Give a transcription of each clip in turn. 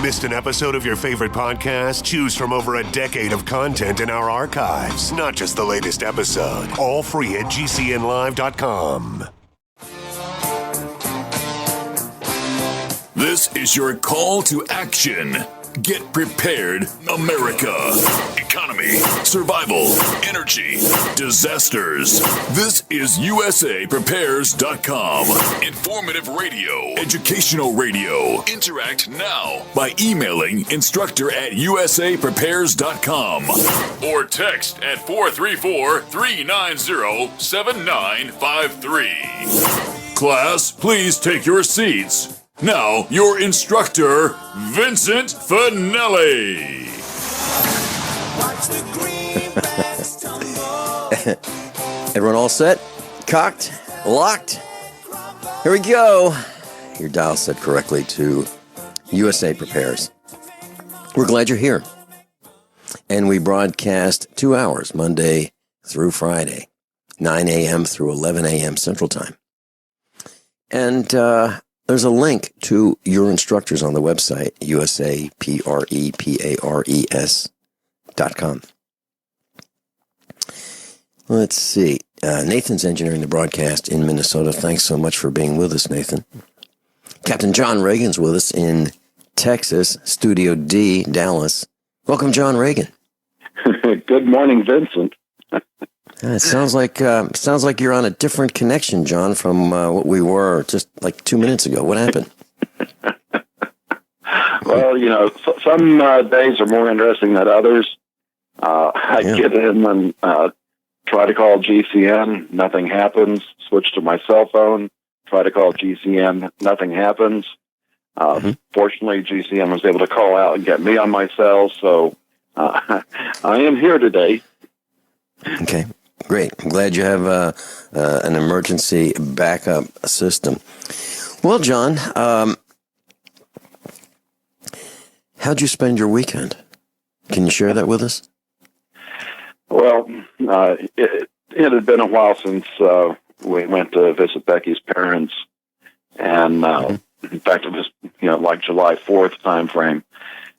Missed an episode of your favorite podcast? Choose from over a decade of content in our archives, not just the latest episode. All free at GCNlive.com. This is your call to action. Get prepared, America. Economy, survival, energy, disasters. This is USAPrepares.com. Informative radio, educational radio. Interact now by emailing instructor@USAPrepares.com or text at 434-390-7953. Class, please take your seats. Now, your instructor, Vincent Finelli. Everyone all set? Cocked? Locked? Here we go. Your dial set correctly to USA Prepares. We're glad you're here. And we broadcast 2 hours, Monday through Friday, 9 a.m. through 11 a.m. Central Time. And there's a link to your instructors on the website, USAPREPARES.com. Let's see. Nathan's engineering the broadcast in Minnesota. Thanks so much for being with us, Nathan. Captain John Reagan's with us in Texas, Studio D, Dallas. Welcome, John Regan. Good morning, Vincent. It sounds like you're on a different connection, John, from what we were just like 2 minutes ago. What happened? Well, some days are more interesting than others. I get in and try to call GCN, nothing happens. Switch to my cell phone, try to call GCN, nothing happens. Fortunately, GCN was able to call out and get me on my cell, so I am here today. Okay. Great. I'm glad you have an emergency backup system. Well, John, how'd you spend your weekend? Can you share that with us? Well, it had been a while since we went to visit Becky's parents, and in fact, it was like July 4th time frame,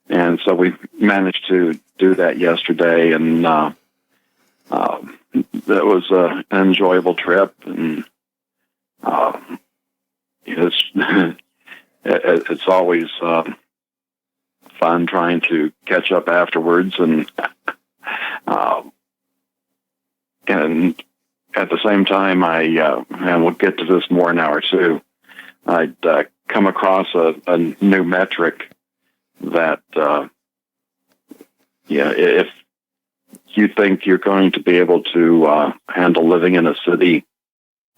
and so we managed to do that yesterday, and that was an enjoyable trip, and it's always fun trying to catch up afterwards, and at the same time, and we'll get to this more in hour two, I'd come across a new metric that, if you think you're going to be able to handle living in a city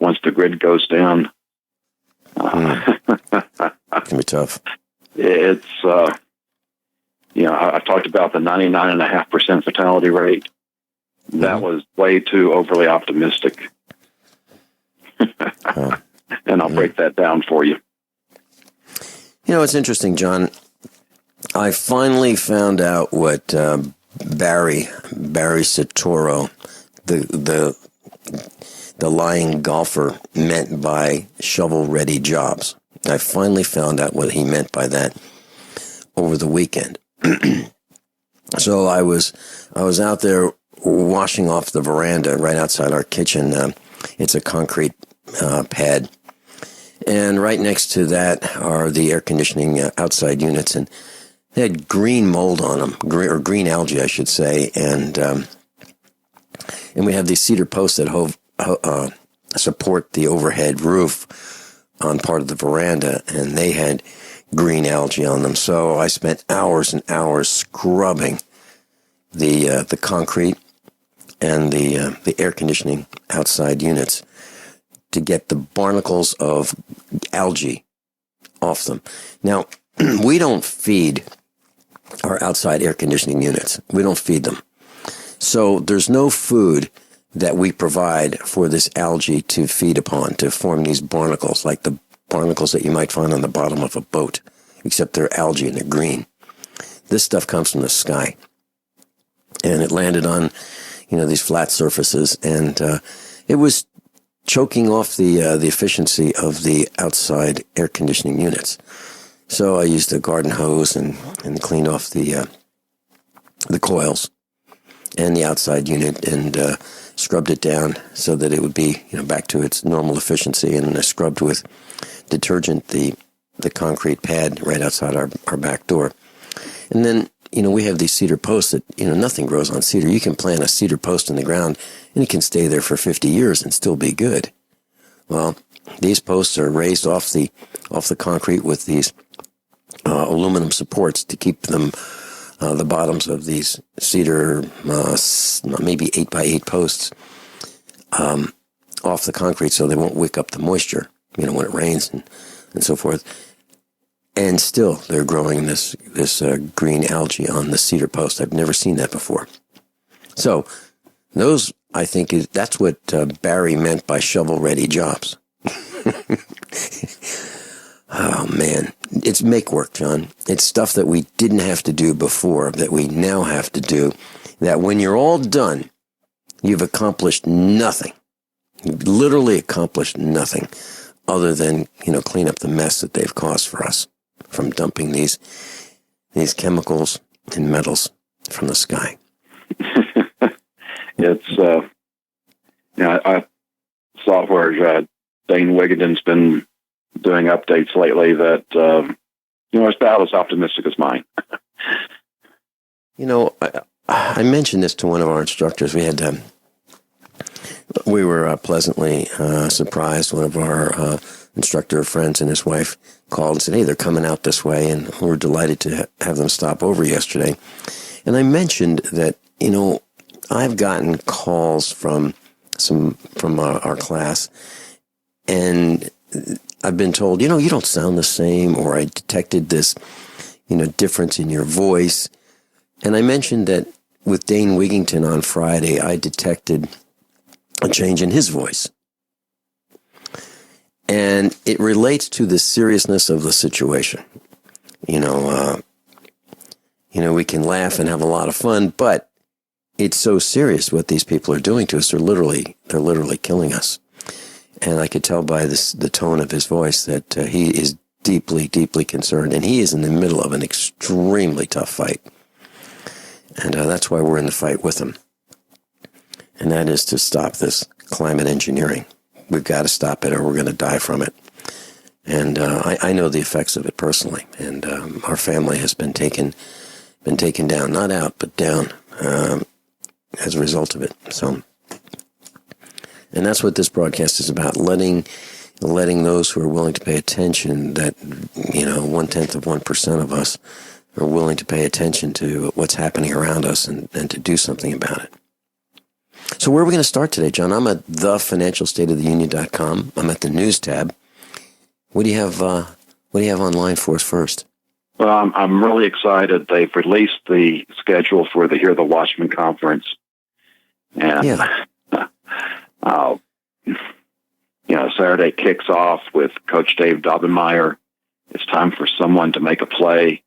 once the grid goes down. It can be tough. It's, I talked about the 99.5% fatality rate. That was way too overly optimistic. And I'll break that down for you. It's interesting, John. I finally found out what Barry Soetoro, the lying golfer, meant by shovel-ready jobs. I finally found out what he meant by that over the weekend. So I was out there washing off the veranda right outside our kitchen. It's a concrete pad, and right next to that are the air conditioning outside units, and they had green mold on them, green algae, I should say, and we have these cedar posts that support the overhead roof on part of the veranda, and they had green algae on them. So I spent hours and hours scrubbing the concrete and the air conditioning outside units to get the barnacles of algae off them. Now, we don't feed our outside air conditioning units. We don't feed them. So there's no food that we provide for this algae to feed upon, to form these barnacles, like the barnacles that you might find on the bottom of a boat, except they're algae and they're green. This stuff comes from the sky. And it landed on, these flat surfaces, and it was choking off the efficiency of the outside air conditioning units. So I used a garden hose and cleaned off the coils and the outside unit and scrubbed it down so that it would be back to its normal efficiency. And I scrubbed with detergent the concrete pad right outside our back door. And then, we have these cedar posts that, nothing grows on cedar. You can plant a cedar post in the ground and it can stay there for 50 years and still be good. Well, these posts are raised off the concrete with these aluminum supports to keep them, the bottoms of these cedar, maybe 8x8 posts, off the concrete so they won't wick up the moisture, when it rains and so forth. And still, they're growing this green algae on the cedar post. I've never seen that before. So, those, I think, that's what Barry meant by shovel-ready jobs. Oh, man. It's make work, John. It's stuff that we didn't have to do before, that we now have to do, that when you're all done, you've accomplished nothing. You've literally accomplished nothing other than, clean up the mess that they've caused for us from dumping these chemicals and metals from the sky. It's, I saw where Dane Wigington's been doing updates lately that, it's about as optimistic as mine. I mentioned this to one of our instructors. We were pleasantly surprised. One of our instructor friends and his wife called and said, hey, they're coming out this way, and we were delighted to have them stop over yesterday. And I mentioned that, I've gotten calls from our class, and I've been told, you don't sound the same, or I detected this, difference in your voice. And I mentioned that with Dane Wigington on Friday, I detected a change in his voice. And it relates to the seriousness of the situation. We can laugh and have a lot of fun, but it's so serious what these people are doing to us. They're literally killing us. And I could tell by the tone of his voice that he is deeply, deeply concerned. And he is in the middle of an extremely tough fight. And that's why we're in the fight with him. And that is to stop this climate engineering. We've got to stop it or we're going to die from it. And I know the effects of it personally. And our family has been taken down, not out, but down as a result of it. So, and that's what this broadcast is about, letting those who are willing to pay attention, that, 0.1% of us are willing to pay attention to what's happening around us and to do something about it. So where are we going to start today, John? I'm at thefinancialstateoftheunion.com. I'm at the news tab. What do you have online for us first? Well, I'm really excited. They've released the schedule for the Hear the Watchman conference. And, Saturday kicks off with Coach Dave Dobbenmeyer. It's time for someone to make a play.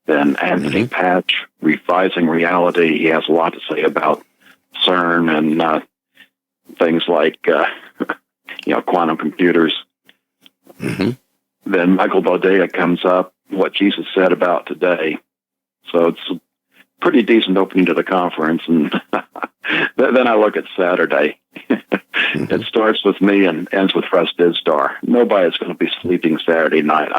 Then Anthony Patch, Revising Reality. He has a lot to say about CERN and things like, quantum computers. Mm-hmm. Then Michael Bodea comes up, what Jesus said about today. So it's a pretty decent opening to the conference. And then I look at Saturday. It starts with me and ends with Russ Dizdar. Nobody's going to be sleeping Saturday night.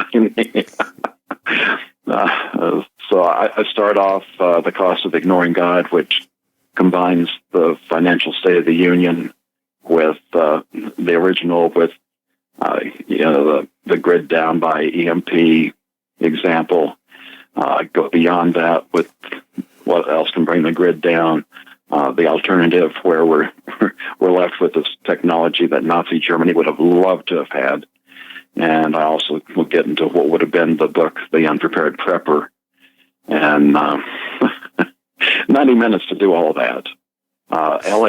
So I start off The Cost of Ignoring God, which combines the financial state of the union with the original, with the grid down by EMP example. Go beyond that with what else can bring the grid down. The alternative, where we're left with this technology that Nazi Germany would have loved to have had. And I also will get into what would have been the book, The Unprepared Prepper. And 90 minutes to do all of that. LA.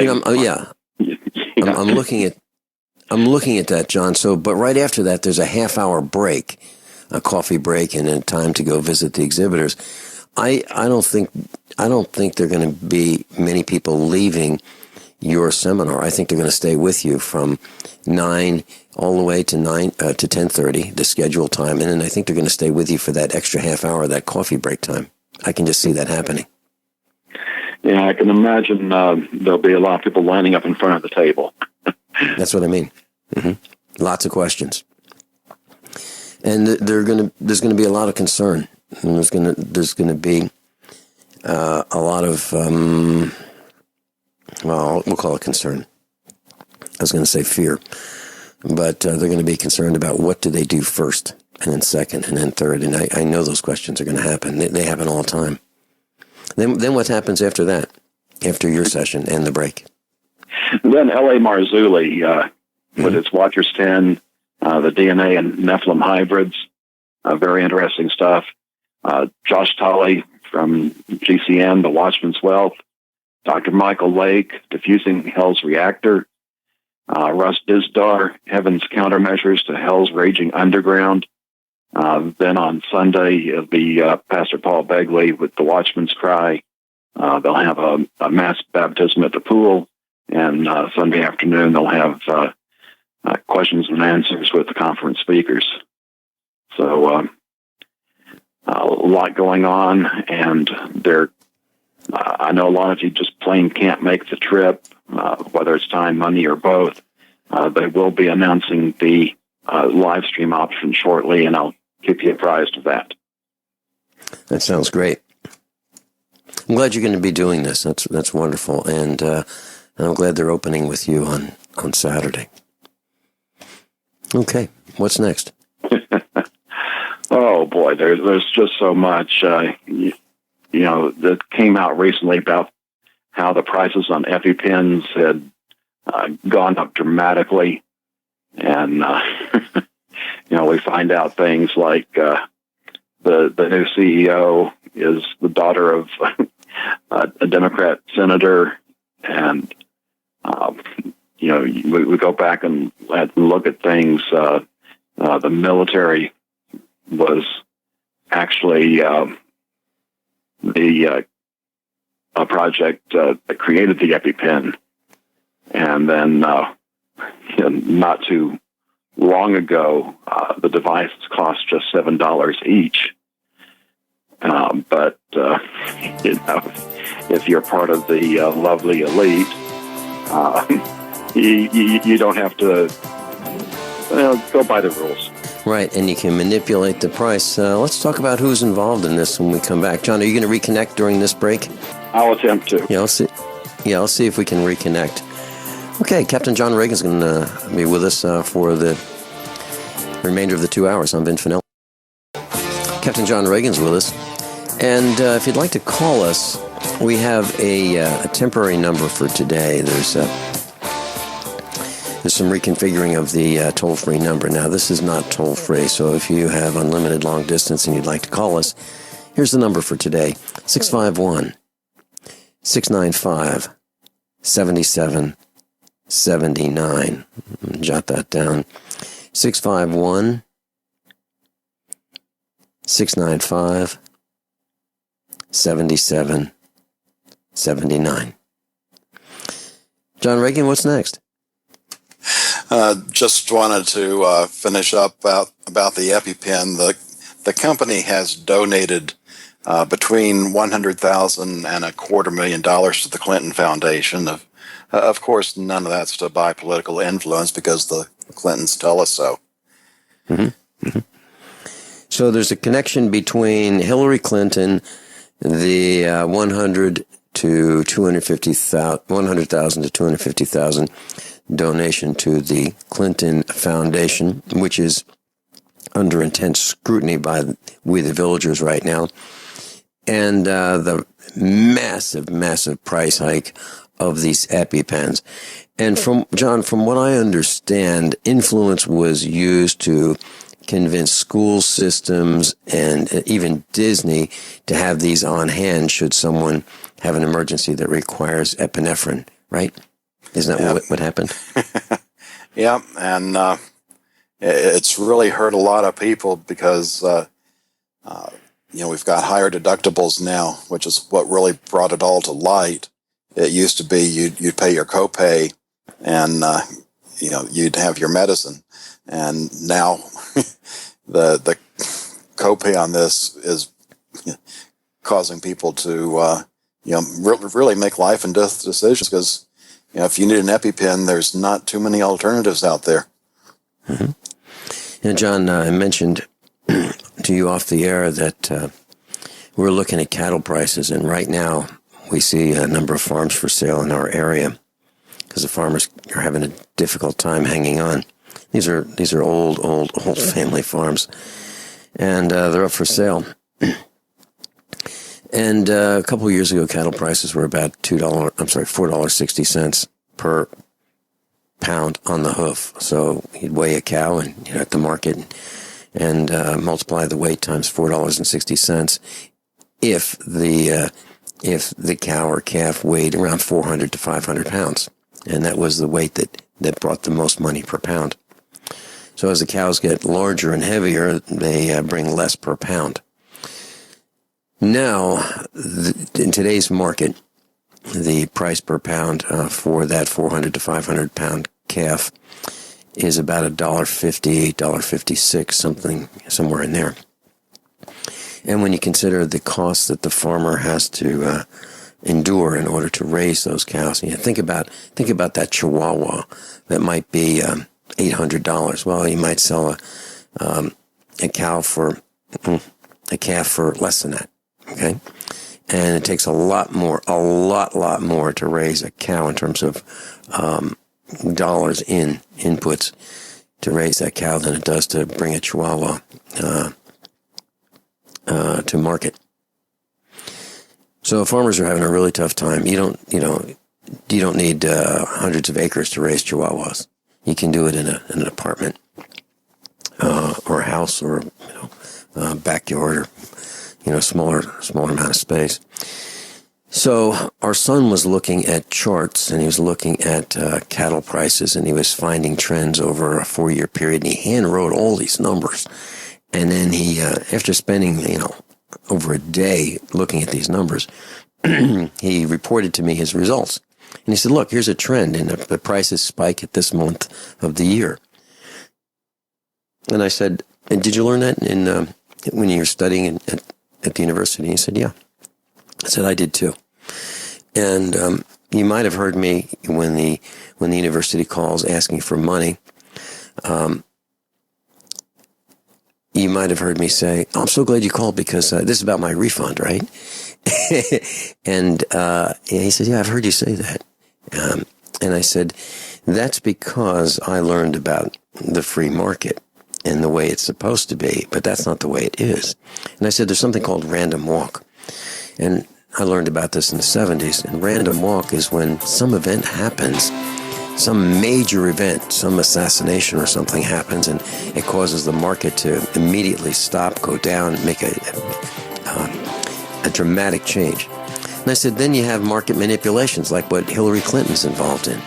I'm looking at that, John. So, but right after that, there's a half-hour break, a coffee break, and then time to go visit the exhibitors. I don't think there are going to be many people leaving your seminar. I think they're going to stay with you from 9 all the way to 10:30, the scheduled time, and then I think they're going to stay with you for that extra half hour, that coffee break time. I can just see that happening. Yeah, I can imagine there'll be a lot of people lining up in front of the table. That's what I mean. Mm-hmm. Lots of questions, and there's going to be a lot of concern. And there's going to be a lot of well, we'll call it concern. I was going to say fear, but they're going to be concerned about what do they do first, and then second, and then third. And I know those questions are going to happen. They happen all the time. Then what happens after that, after your session and the break? Then L.A. Marzulli with its Watchers 10, the DNA and Nephilim hybrids, very interesting stuff. Josh Tolley from GCN, The Watchman's Wealth. Dr. Michael Lake, Diffusing Hell's Reactor. Russ Dizdar, Heaven's Countermeasures to Hell's Raging Underground. Then on Sunday, it'll be Pastor Paul Begley with The Watchman's Cry. They'll have a mass baptism at the pool. And Sunday afternoon, they'll have questions and answers with the conference speakers. So a lot going on, and I know a lot of you just plain can't make the trip, whether it's time, money, or both. They will be announcing the live stream option shortly, and I'll keep you apprised of that. That sounds great. I'm glad you're going to be doing this. That's wonderful, and I'm glad they're opening with you on Saturday. Okay, what's next? Oh boy, there's just so much. That came out recently about how the prices on EpiPens had gone up dramatically, and we find out things like the new CEO is the daughter of a Democrat senator, and we go back and look at things. The military was actually the project that created the EpiPen, and then not too long ago, the devices cost just $7 each. But if you're part of the lovely elite, you don't have to go by the rules. Right, and you can manipulate the price. Let's talk about who's involved in this when we come back. John, are you going to reconnect during this break? I'll attempt to. Yeah, I'll see if we can reconnect. Okay, Captain John Regan's going to be with us for the remainder of the 2 hours. I'm Vince Finelli. Captain John Regan's with us. And if you'd like to call us, we have a temporary number for today. There's some reconfiguring of the toll-free number. Now, this is not toll-free, so if you have unlimited long distance and you'd like to call us, here's the number for today, 651-695-7779. Jot that down. 651-695-7779. John Regan, what's next? Just wanted to finish up about the EpiPen. The company has donated between $100,000 and $250,000 to the Clinton Foundation. Of course, none of that's to buy political influence because the Clintons tell us so. Mm-hmm. Mm-hmm. So there's a connection between Hillary Clinton, the $100,000 to $250,000 donation to the Clinton Foundation, which is under intense scrutiny by we the villagers right now, and the massive price hike of these EpiPens. And from what I understand, influence was used to convince school systems and even Disney to have these on hand should someone have an emergency that requires epinephrine, right? Isn't that what happened? Yeah, and it's really hurt a lot of people because, we've got higher deductibles now, which is what really brought it all to light. it used to be you'd pay your copay, and you'd have your medicine, and now the copay on this is causing people to really make life and death decisions, because if you need an EpiPen, there's not too many alternatives out there. Mm-hmm. John, I mentioned to you off the air that we're looking at cattle prices, and right now we see a number of farms for sale in our area because the farmers are having a difficult time hanging on. These are old family farms, and they're up for sale. And a couple of years ago, cattle prices were about $4.60 per pound on the hoof. So you'd weigh a cow and at the market and multiply the weight times $4.60 if the cow or calf weighed around 400 to 500 pounds. And that was the weight that brought the most money per pound. So as the cows get larger and heavier, they bring less per pound. Now, in today's market, the price per pound for that 400 to 500 pound calf is about $1.50, $1.56, somewhere in there. And when you consider the cost that the farmer has to endure in order to raise those cows, think about that Chihuahua that might be $800. Well, you might sell a calf for less than that. Okay, and it takes a lot more to raise a cow in terms of dollars in inputs to raise that cow than it does to bring a Chihuahua to market. So farmers are having a really tough time. You don't need hundreds of acres to raise Chihuahuas. You can do it in an apartment or a house or backyard or smaller amount of space. So our son was looking at charts, and he was looking at cattle prices, and he was finding trends over a 4-year period, and he hand wrote all these numbers. And then he, after spending, over a day looking at these numbers, he reported to me his results. And he said, look, here's a trend, and the prices spike at this month of the year. And I said, and did you learn that when you were studying at the university? And he said, yeah. I said, I did too. And you might have heard me when the university calls asking for money. You might have heard me say, oh, I'm so glad you called because this is about my refund, right? And he said, yeah, I've heard you say that. And I said, that's because I learned about the free market and the way it's supposed to be, but that's not the way it is. And I said, there's something called random walk. And I learned about this in the 70s. And random walk is when some event happens, some major event, some assassination or something happens, and it causes the market to immediately stop, go down, make a dramatic change. And I said, then you have market manipulations like what Hillary Clinton's involved in.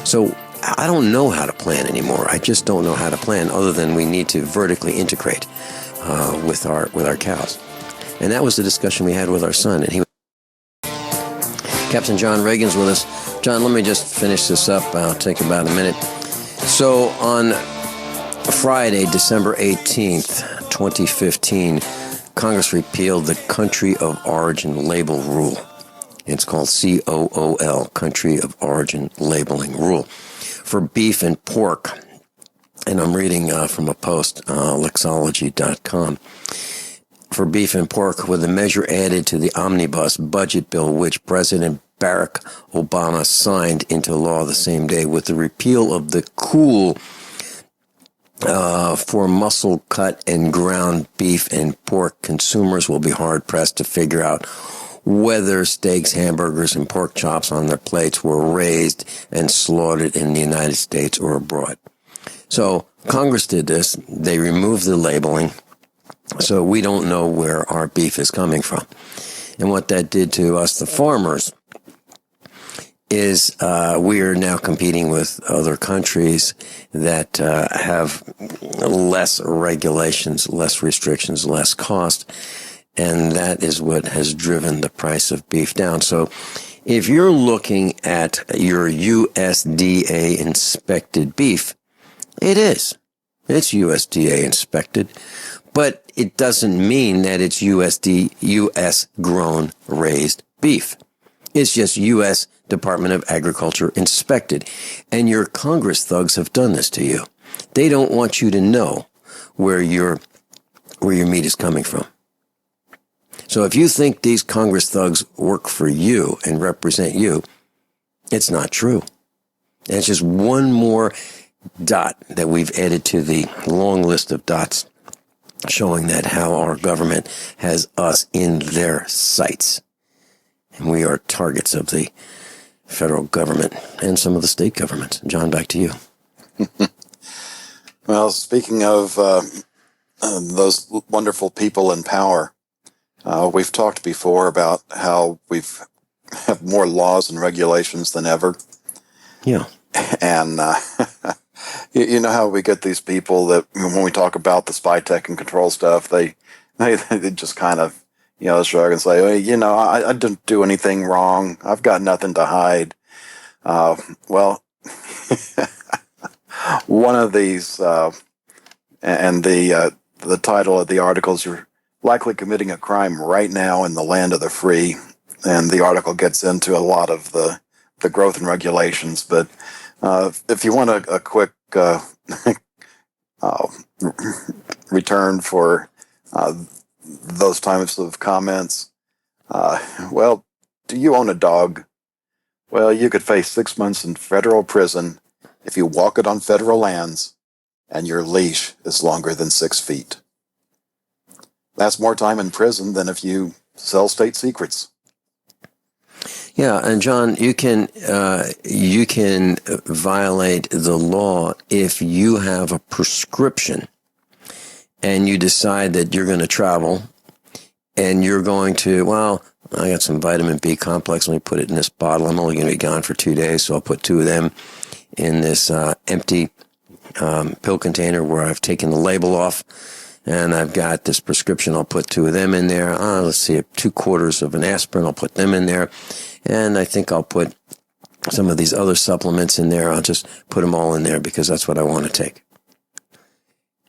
So I don't know how to plan anymore. I just don't know how to plan, other than we need to vertically integrate with our cows. And that was the discussion we had with our son. And Captain John Regan's with us. John, let me just finish this up. I'll take about a minute. So on Friday, December 18th, 2015, Congress repealed the Country of Origin Label Rule. It's called COOL, Country of Origin Labeling Rule, for beef and pork. And I'm reading from a post, Lexology.com. For beef and pork, with a measure added to the omnibus budget bill, which President Barack Obama signed into law the same day. With the repeal of the COOL for muscle cut and ground beef and pork, consumers will be hard-pressed to figure out whether steaks, hamburgers, and pork chops on their plates were raised and slaughtered in the United States or abroad. So Congress did this. They removed the labeling, so we don't know where our beef is coming from. And what that did to us, the farmers, is we are now competing with other countries that have less regulations, less restrictions, less cost, and that is what has driven the price of beef down. So If you're looking at your USDA inspected beef, it is. It's USDA inspected, but it doesn't mean that it's US grown raised beef. It's just U.S. Department of Agriculture inspected. And your Congress thugs have done this to you. They don't want you to know where your meat is coming from. So if you think these Congress thugs work for you and represent you, it's not true. And it's just one more dot that we've added to the long list of dots showing that how our government has us in their sights. And we are targets of the federal government and some of the state governments. John, back to you. Well, speaking of those wonderful people in power, we've talked before about how we've have more laws and regulations than ever. Yeah. And you know how we get these people that when we talk about the spy tech and control stuff, they just kind of, shrug and say, well, I didn't do anything wrong. I've got nothing to hide. Well, one of these, and the title of the article is "You're Likely Committing a Crime Right Now in the Land of the Free," and the article gets into a lot of the growth and regulations. But if you want a quick return for those types of comments, well, do you own a dog? Well, you could face 6 months in federal prison if you walk it on federal lands and your leash is longer than 6 feet. That's more time in prison than if you sell state secrets. Yeah, and John, you can violate the law if you have a prescription and you decide that you're going to travel and you're going to, well, I got some vitamin B complex. Let me put it in this bottle. I'm only going to be gone for 2 days, so I'll put 2 of them in this empty pill container where I've taken the label off, and I've got this prescription. I'll put 2 of them in there. Let's see, 2 quarters of an aspirin. I'll put them in there, and I think I'll put some of these other supplements in there. I'll just put them all in there because that's what I want to take.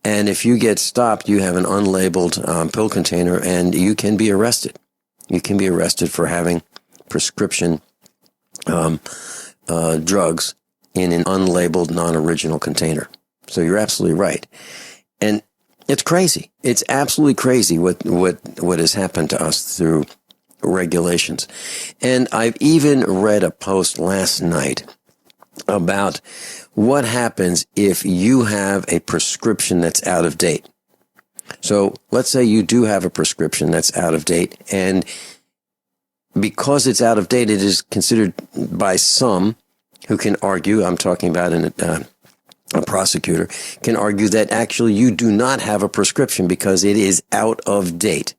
And if you get stopped, you have an unlabeled pill container, and you can be arrested. You can be arrested for having prescription drugs in an unlabeled, non-original container. So you're absolutely right. And it's crazy. It's absolutely crazy what has happened to us through regulations. And I've even read a post last night about what happens if you have a prescription that's out of date. So let's say you do have a prescription that's out of date, and because it's out of date, it is considered by some who can argue, I'm talking about a prosecutor, can argue that actually you do not have a prescription because it is out of date.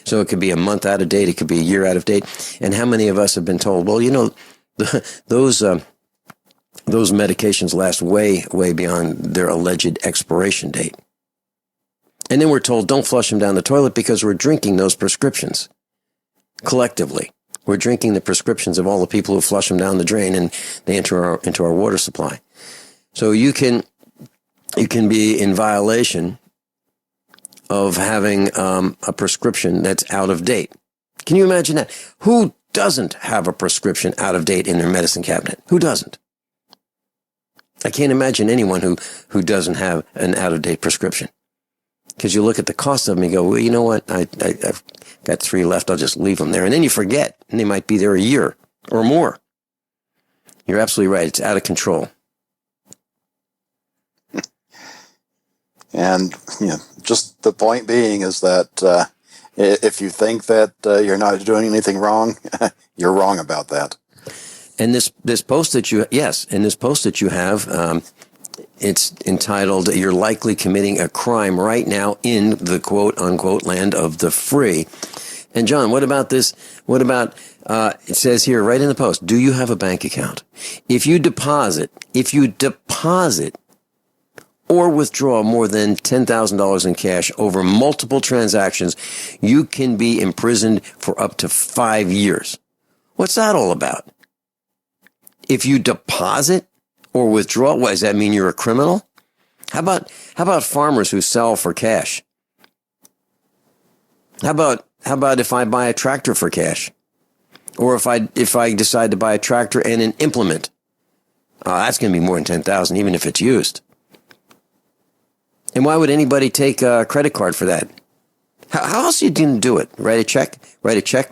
So it could be a month out of date, it could be a year out of date. And how many of us have been told, well, those medications last way, way beyond their alleged expiration date. And then we're told, don't flush them down the toilet because we're drinking those prescriptions. Collectively, we're drinking the prescriptions of all the people who flush them down the drain and they enter our water supply. So you can be in violation of having a prescription that's out of date. Can you imagine that? Who doesn't have a prescription out of date in their medicine cabinet? Who doesn't? I can't imagine anyone who doesn't have an out of date prescription. Because you look at the cost of them and you go, well, you know what? I've got 3 left. I'll just leave them there. And then you forget. And they might be there a year or more. You're absolutely right. It's out of control. And just the point being is that if you think that you're not doing anything wrong, you're wrong about that. And this post that you have, it's entitled, "You're Likely Committing a Crime Right Now in the quote-unquote Land of the Free." And John, what about this? What about, it says here right in the post, do you have a bank account? If you deposit or withdraw more than $10,000 in cash over multiple transactions, you can be imprisoned for up to 5 years. What's that all about? If you deposit or withdraw, what does that mean? You're a criminal? How about farmers who sell for cash? How about if I buy a tractor for cash? Or if I decide to buy a tractor and an implement? That's going to be more than 10,000, even if it's used. And why would anybody take a credit card for that? How else are you going to do it? Write a check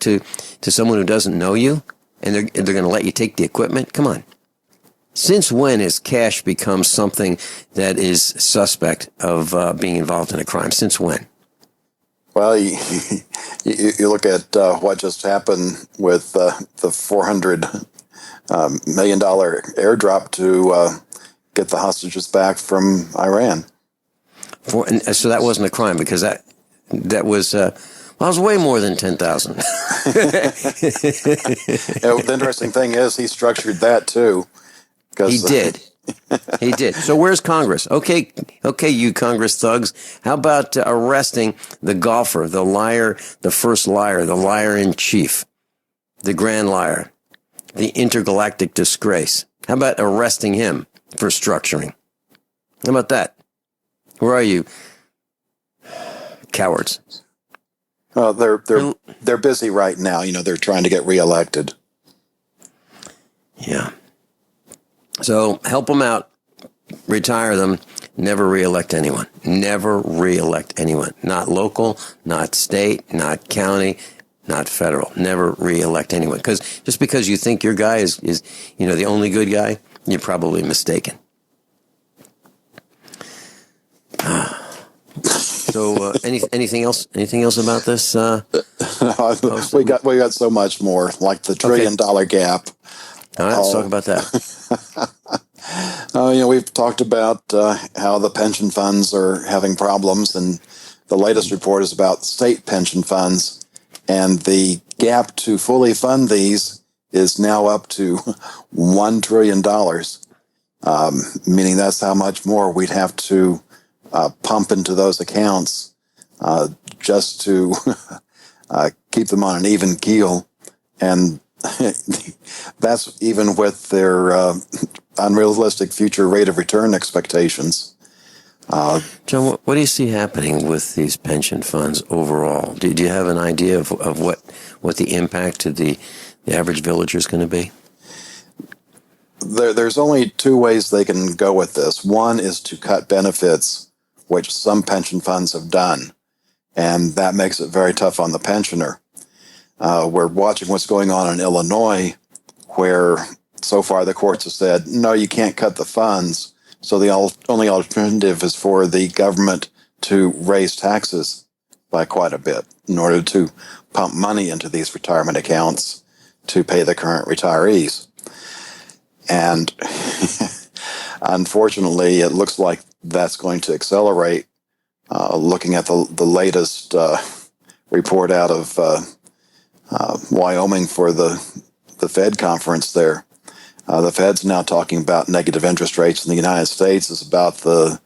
to someone who doesn't know you, and they're going to let you take the equipment? Come on. Since when has cash become something that is suspect of being involved in a crime? Since when? Well, you look at what just happened with the $400 million airdrop to get the hostages back from Iran. So that wasn't a crime because that was it was way more than 10,000. The interesting thing is he structured that too. He did. He did. So where's Congress? Okay, you Congress thugs. How about arresting the golfer, the liar, the first liar, the liar in chief, the grand liar, the intergalactic disgrace? How about arresting him for structuring? How about that? Where are you, cowards? Well, they're busy right now. They're trying to get reelected. Yeah. So help them out, retire them, never reelect anyone. Never reelect anyone. Not local, not state, not county, not federal. Never reelect anyone. Just because you think your guy is the only good guy, you're probably mistaken. So anything else? Anything else about this? We got so much more, like the $1 trillion gap. All right, let's talk about that. We've talked about how the pension funds are having problems, and the latest report is about state pension funds, and the gap to fully fund these is now up to $1 trillion, meaning that's how much more we'd have to pump into those accounts just to keep them on an even keel. And that's even with their unrealistic future rate of return expectations. John, what do you see happening with these pension funds overall? Do you have an idea of what the impact to the average villager is going to be? There's only two ways they can go with this. One is to cut benefits, which some pension funds have done, and that makes it very tough on the pensioner. We're watching what's going on in Illinois, where so far the courts have said, no, you can't cut the funds. So the only alternative is for the government to raise taxes by quite a bit in order to pump money into these retirement accounts to pay the current retirees. And unfortunately, it looks like that's going to accelerate. Looking at the latest report out of Wyoming for the Fed conference there. The Fed's now talking about negative interest rates in the United States is about the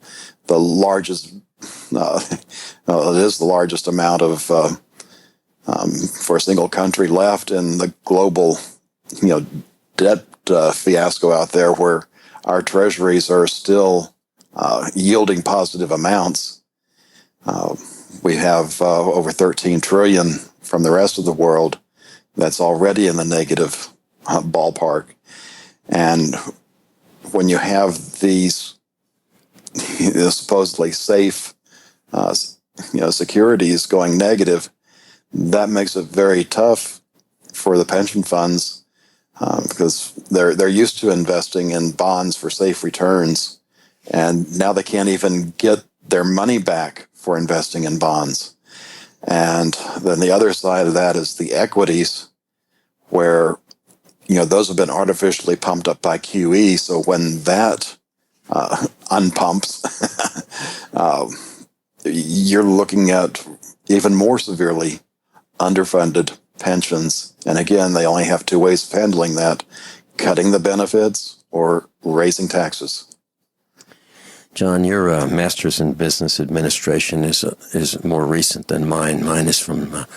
largest, it is the largest amount of, for a single country left in the global, debt fiasco out there where our treasuries are still yielding positive amounts. We have over 13 trillion from the rest of the world that's already in the negative ballpark. And when you have these supposedly safe securities going negative, that makes it very tough for the pension funds because they're used to investing in bonds for safe returns, and now they can't even get their money back for investing in bonds. And then the other side of that is the equities, where those have been artificially pumped up by QE. So when that unpumps, you're looking at even more severely underfunded pensions. And again, they only have two ways of handling that: cutting the benefits or raising taxes. John, your master's in business administration is more recent than mine. Mine is from the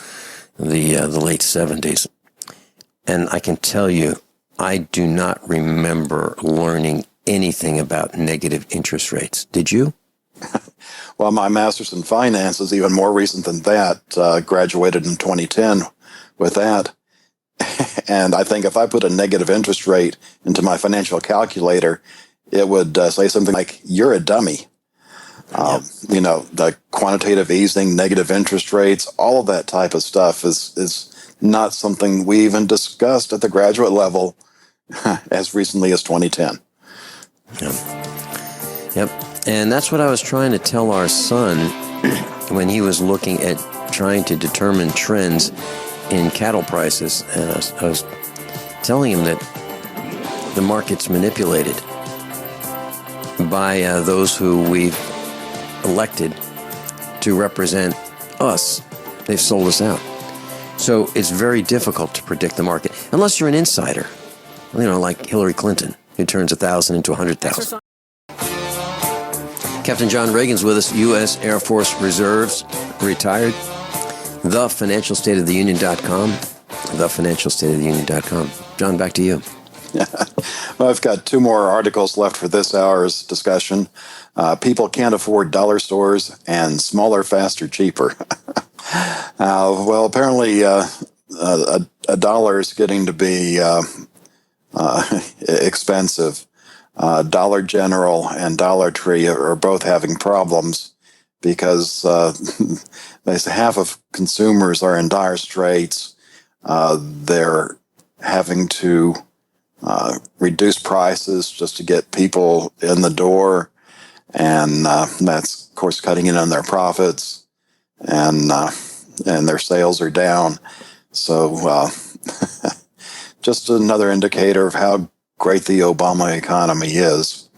late 70s. And I can tell you, I do not remember learning anything about negative interest rates. Did you? Well, my master's in finance is even more recent than that. Graduated in 2010 with that. And I think if I put a negative interest rate into my financial calculator, it would say something like, "You're a dummy." The quantitative easing, negative interest rates, all of that type of stuff is not something we even discussed at the graduate level as recently as 2010. Yep. And that's what I was trying to tell our son when he was looking at trying to determine trends in cattle prices. And I was telling him that the market's manipulated by those who we've elected to represent us. They've sold us out. So it's very difficult to predict the market, unless you're an insider, like Hillary Clinton, who turns 1,000 into 100,000. Captain John Regan's with us, U.S. Air Force Reserves, retired. TheFinancialStateOfTheUnion.com. TheFinancialStateOfTheUnion.com. John, back to you. Well, I've got two more articles left for this hour's discussion. People can't afford dollar stores and smaller, faster, cheaper. Well, apparently a dollar is getting to be expensive. Dollar General and Dollar Tree are both having problems because half of consumers are in dire straits. They're having to reduce prices just to get people in the door, and that's, of course, cutting in on their profits, and their sales are down. So just another indicator of how great the Obama economy is.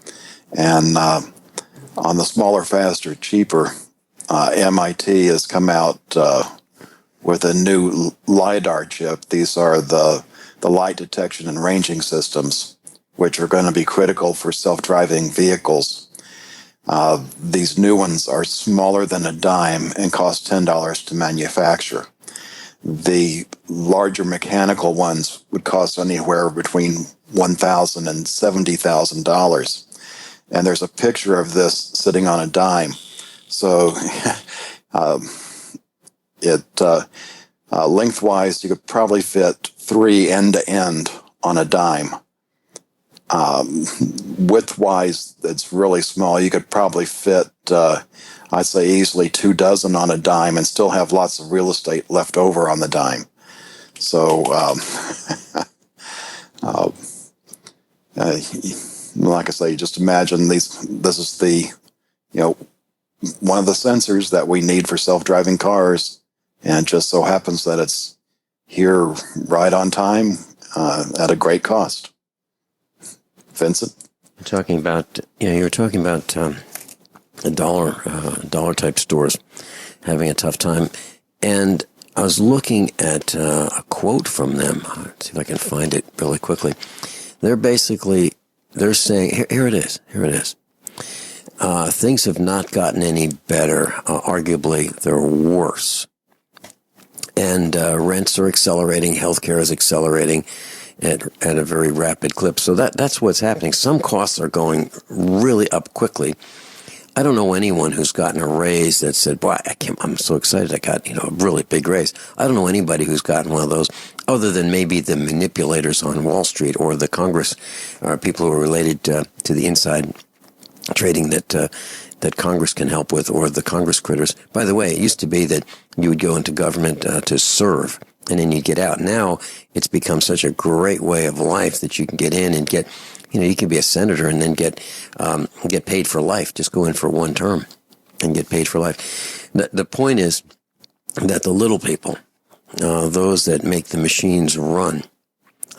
And on the smaller, faster, cheaper, MIT has come out with a new LiDAR chip. These are the light detection and ranging systems, which are going to be critical for self-driving vehicles. These new ones are smaller than a dime and cost $10 to manufacture. The larger mechanical ones would cost anywhere between $1,000 and $70,000. And there's a picture of this sitting on a dime. So lengthwise, you could probably fit 3 end-to-end on a dime. Widthwise, it's really small. You could probably fit, I'd say, easily 2 dozen on a dime and still have lots of real estate left over on the dime. So, like I say, just imagine this is the, one of the sensors that we need for self-driving cars, and it just so happens that it's here right on time at a great cost. Vincent? You were talking about dollar type stores having a tough time, and I was looking at a quote from them. Let's see if I can find it really quickly. They're saying, here it is. Things have not gotten any better. Arguably, they're worse. And rents are accelerating. Healthcare is accelerating at a very rapid clip. So that's what's happening. Some costs are going really up quickly. I don't know anyone who's gotten a raise that said, boy, I'm so excited I got, a really big raise. I don't know anybody who's gotten one of those other than maybe the manipulators on Wall Street or the Congress, or people who are related to the inside trading that Congress can help with, or the Congress critters. By the way, it used to be that you would go into government to serve, and then you get out. Now it's become such a great way of life that you can get in and get, you can be a senator and then get paid for life. Just go in for one term and get paid for life. The point is that the little people, those that make the machines run,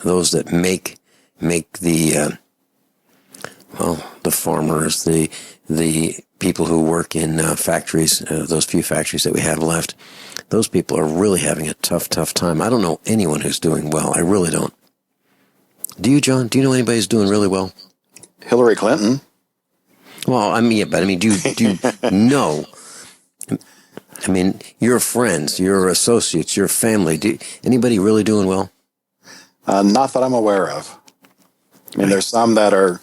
those that make the farmers, the people who work in factories, those few factories that we have left, those people are really having a tough time. I don't know anyone who's doing well. I really don't. Do you, John? Do you know anybody who's doing really well? Hillary Clinton. Well, do you know? Your friends, your associates, your family. Anybody really doing well? Not that I'm aware of. I mean, there's some that are,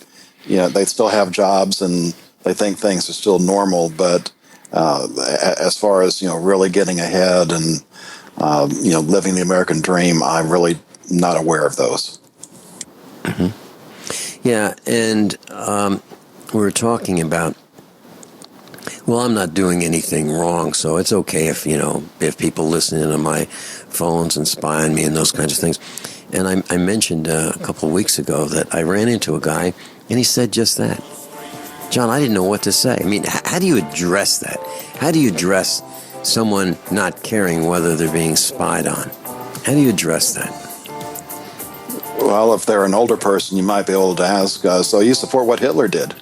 they still have jobs and they think things are still normal, but as far as, really getting ahead and, living the American dream, I'm really not aware of those. Mm-hmm. Yeah, and we were talking about, well, I'm not doing anything wrong, so it's okay if people listen in on my phones and spy on me and those kinds of things. And I mentioned a couple of weeks ago that I ran into a guy, and he said just that. John, I didn't know what to say. I mean, how do you address that? How do you address someone not caring whether they're being spied on? How do you address that? Well, if they're an older person, you might be able to ask, so you support what Hitler did?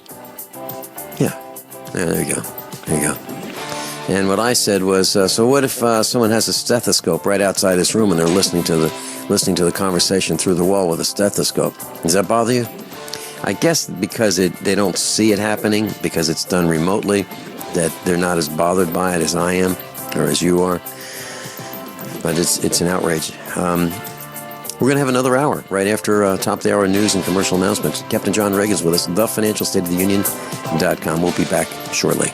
Yeah, there you go. There you go. And what I said was, so what if someone has a stethoscope right outside this room and they're listening to the conversation through the wall with a stethoscope? Does that bother you? I guess because they don't see it happening, because it's done remotely, that they're not as bothered by it as I am, or as you are. But it's an outrage. We're going to have another hour right after top of the hour news and commercial announcements. Captain John Regan's with us, thefinancialstateoftheunion.com. We'll be back shortly.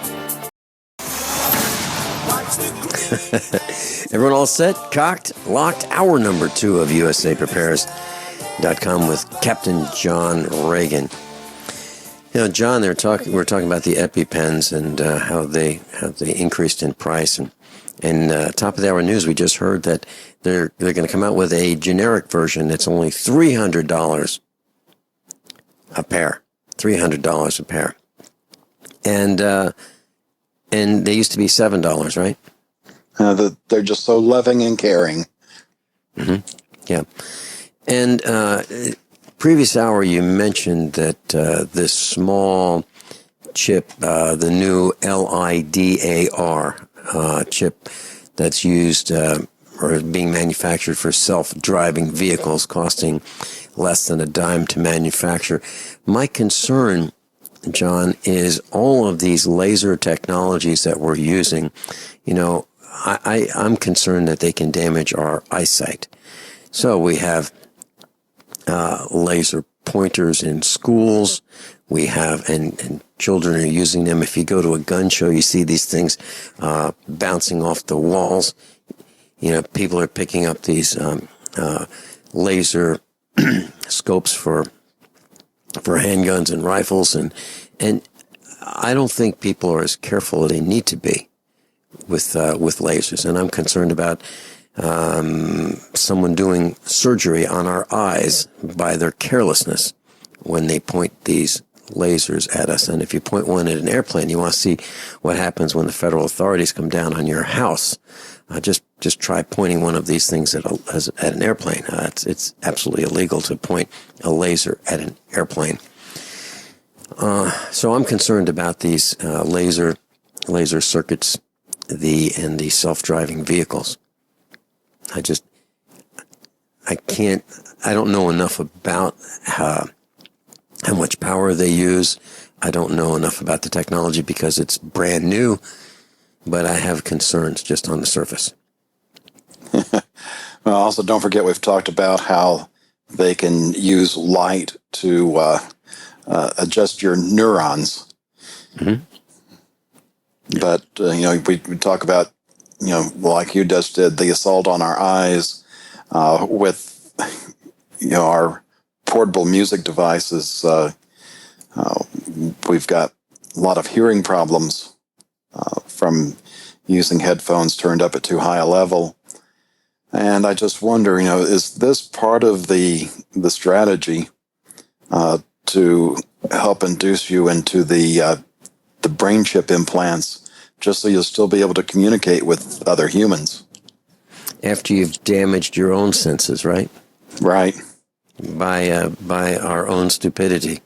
Everyone all set? Cocked? Locked? Hour number 2 of USAPrepares.com with Captain John Regan. John, we're talking about the EpiPens and how they increased in price. And top of the hour news, we just heard that they're going to come out with a generic version that's only $300 a pair. $300 a pair. And they used to be $7, right? They're just so loving and caring. Mm-hmm. Yeah. And previous hour, you mentioned that this small chip, the new LIDAR chip that's used or being manufactured for self-driving vehicles, costing less than a dime to manufacture. My concern, John, is all of these laser technologies that we're using. I'm concerned that they can damage our eyesight. So we have laser pointers in schools. We have, and children are using them. If you go to a gun show, you see these things bouncing off the walls. People are picking up these laser scopes for handguns and rifles, and I don't think people are as careful as they need to be with lasers. And I'm concerned about someone doing surgery on our eyes by their carelessness when they point these lasers at us. And if you point one at an airplane, you want to see what happens when the federal authorities come down on your house. Just try pointing one of these things at an airplane. It's absolutely illegal to point a laser at an airplane. So I'm concerned about these laser circuits, and the self-driving vehicles. I don't know enough about how much power they use. I don't know enough about the technology because it's brand new, but I have concerns just on the surface. Well, also don't forget we've talked about how they can use light to adjust your neurons. Mm-hmm. But, we talk about, like you just did, the assault on our eyes with, our portable music devices. We've got a lot of hearing problems from using headphones turned up at too high a level. And I just wonder, is this part of the strategy to help induce you into the brain chip implants, just so you'll still be able to communicate with other humans? After you've damaged your own senses, right? Right. By our own stupidity.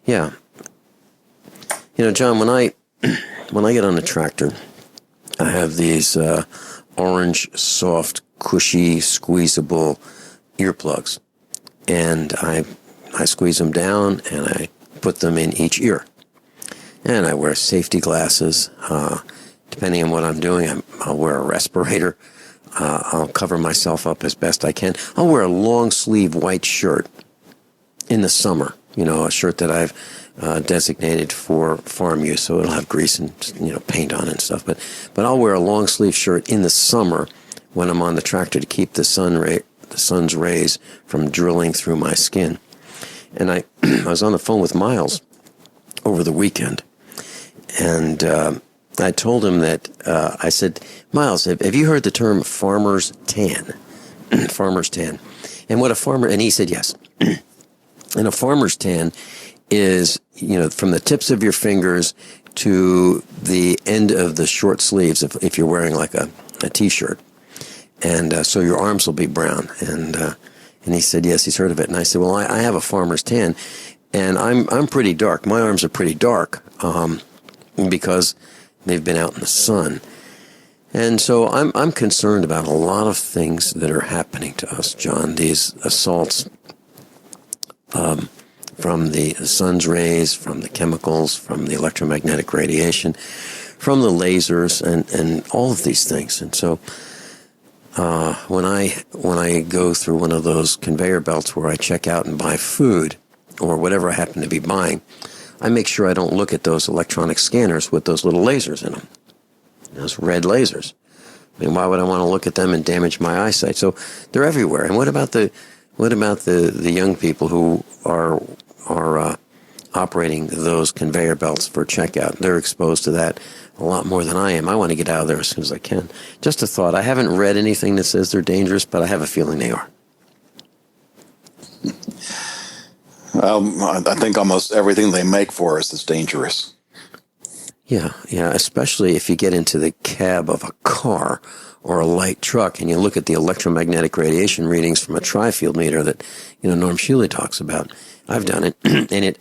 Yeah. John, when I get on the tractor, I have these orange, soft, cushy, squeezable earplugs, and I squeeze them down and I put them in each ear. And I wear safety glasses. Depending on what I'm doing, I'll wear a respirator. I'll cover myself up as best I can. I'll wear a long sleeve white shirt in the summer, a shirt that I've designated for farm use, so it'll have grease and paint on it and stuff. But I'll wear a long sleeve shirt in the summer when I'm on the tractor to keep the sun's rays from drilling through my skin. And I was on the phone with Miles over the weekend, and I told him that I said, Miles, have you heard the term farmer's tan? Farmer's tan. And he said yes. And a farmer's tan is, from the tips of your fingers to the end of the short sleeves if you're wearing like a T-shirt. And so your arms will be brown. And he said, yes, he's heard of it. And I said, well, I have a farmer's tan, and I'm pretty dark. My arms are pretty dark because they've been out in the sun. And so I'm concerned about a lot of things that are happening to us, John. These assaults from the sun's rays, from the chemicals, from the electromagnetic radiation, from the lasers, and all of these things. And so when I go through one of those conveyor belts where I check out and buy food or whatever I happen to be buying, I make sure I don't look at those electronic scanners with those little lasers in them, those red lasers. I mean, why would I want to look at them and damage my eyesight? So they're everywhere. And what about the young people who are operating those conveyor belts for checkout? They're exposed to that a lot more than I am. I want to get out of there as soon as I can. Just a thought. I haven't read anything that says they're dangerous, but I have a feeling they are. I think almost everything they make for us is dangerous. Yeah, especially if you get into the cab of a car or a light truck and you look at the electromagnetic radiation readings from a tri-field meter that, Norm Shealy talks about. I've done it, and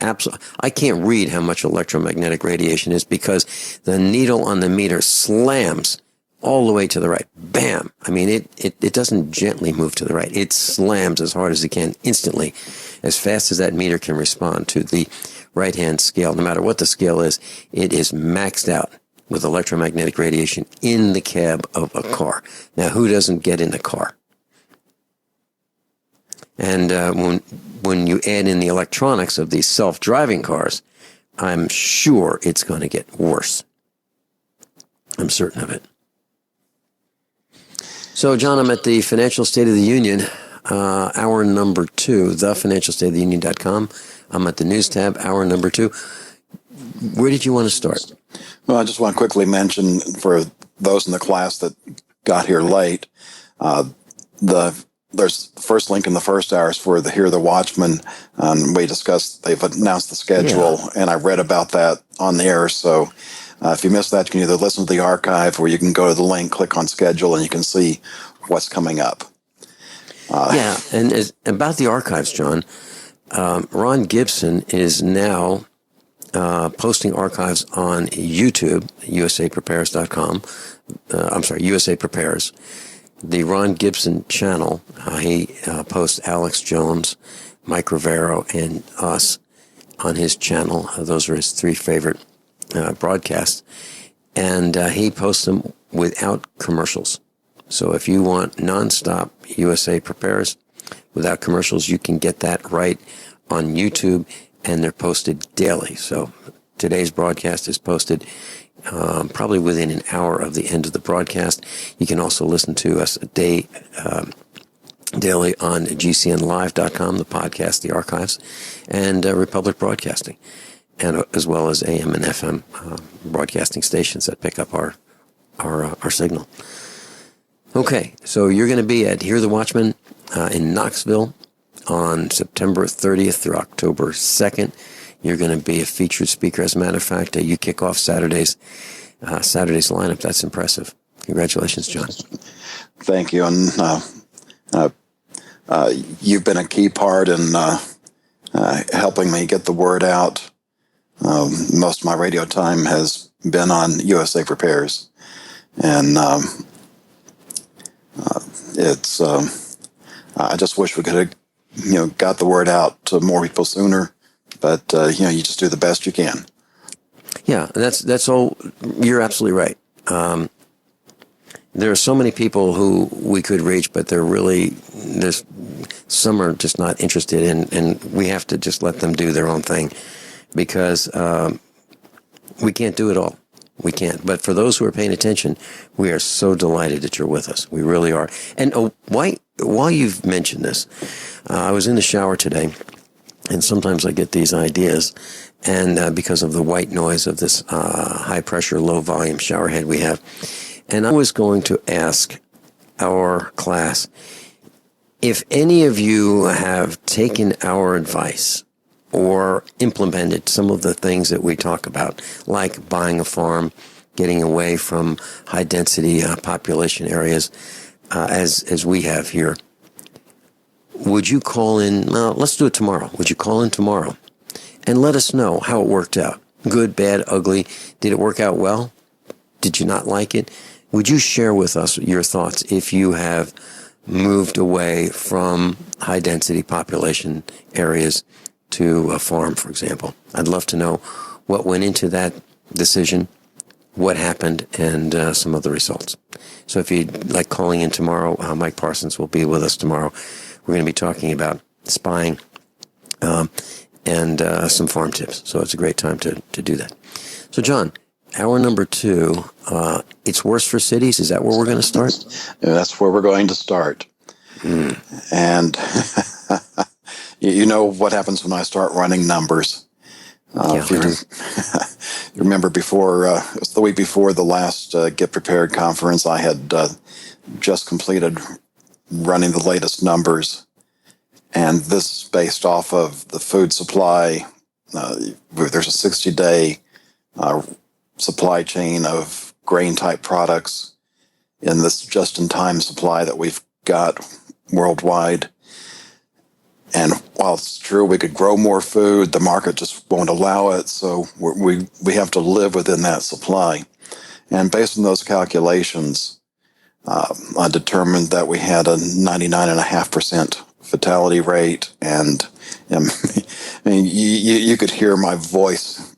I can't read how much electromagnetic radiation is because the needle on the meter slams all the way to the right. Bam! I mean, it doesn't gently move to the right. It slams as hard as it can instantly, as fast as that meter can respond to the right-hand scale. No matter what the scale is, it is maxed out with electromagnetic radiation in the cab of a car. Now, who doesn't get in the car? And when you add in the electronics of these self-driving cars, I'm sure it's going to get worse. I'm certain of it. So, John, I'm at the Financial State of the Union, hour number 2, thefinancialstateoftheunion.com. I'm at the news tab, hour number 2. Where did you want to start? Well, I just want to quickly mention for those in the class that got here late, there's the first link in the first hour is for the Hear the Watchman. We discussed, they've announced the schedule, and I read about that on the air. So if you missed that, you can either listen to the archive or you can go to the link, click on schedule, and you can see what's coming up. And about the archives, John, Ron Gibson is now posting archives on YouTube, usaprepares.com. USA Prepares. The Ron Gibson channel, he posts Alex Jones, Mike Rivero, and us on his channel. Those are his 3 favorite broadcasts. And he posts them without commercials. So if you want nonstop USA Prepares without commercials, you can get that right on YouTube, and they're posted daily. So today's broadcast is posted probably within an hour of the end of the broadcast. You can also listen to us daily on GCNlive.com, the podcast, the archives, and Republic Broadcasting, and as well as AM and FM broadcasting stations that pick up our signal. Okay, so you're going to be at Hear the Watchman in Knoxville on September 30th through October 2nd. You're going to be a featured speaker. As a matter of fact, you kick off Saturday's lineup. That's impressive. Congratulations, John. Thank you. And you've been a key part in helping me get the word out. Most of my radio time has been on USA Prepares. And it's I just wish we could have got the word out to more people sooner. But, you just do the best you can. Yeah, that's all. You're absolutely right. there are so many people who we could reach, but there's some are just not interested in, and we have to just let them do their own thing, because we can't do it all. We can't. But for those who are paying attention, we are so delighted that you're with us. We really are. And while you've mentioned this, I was in the shower today, and sometimes I get these ideas, and because of the white noise of this high-pressure, low-volume shower head we have. And I was going to ask our class, if any of you have taken our advice or implemented some of the things that we talk about, like buying a farm, getting away from high-density population areas, as we have here, would you call in? Well, let's do it tomorrow. Would you call in tomorrow and let us know how it worked out? Good, bad, ugly. Did it work out well? Did you not like it? Would you share with us your thoughts if you have moved away from high-density population areas to a farm, for example? I'd love to know what went into that decision, what happened, and some of the results. So if you'd like calling in tomorrow, Mike Parsons will be with us tomorrow. We're going to be talking about spying and some farm tips. So it's a great time to do that. So, John, hour number 2, it's worse for cities. Is that where we're going to start? Yeah, that's where we're going to start. And you know what happens when I start running numbers. If you remember before, it was the week before the last Get Prepared conference, I had just completed running the latest numbers. And this is based off of the food supply. There's a 60-day supply chain of grain-type products in this just-in-time supply that we've got worldwide. And while it's true we could grow more food, the market just won't allow it, so we have to live within that supply. And based on those calculations, I determined that we had a 99.5% fatality rate, and I mean, you could hear my voice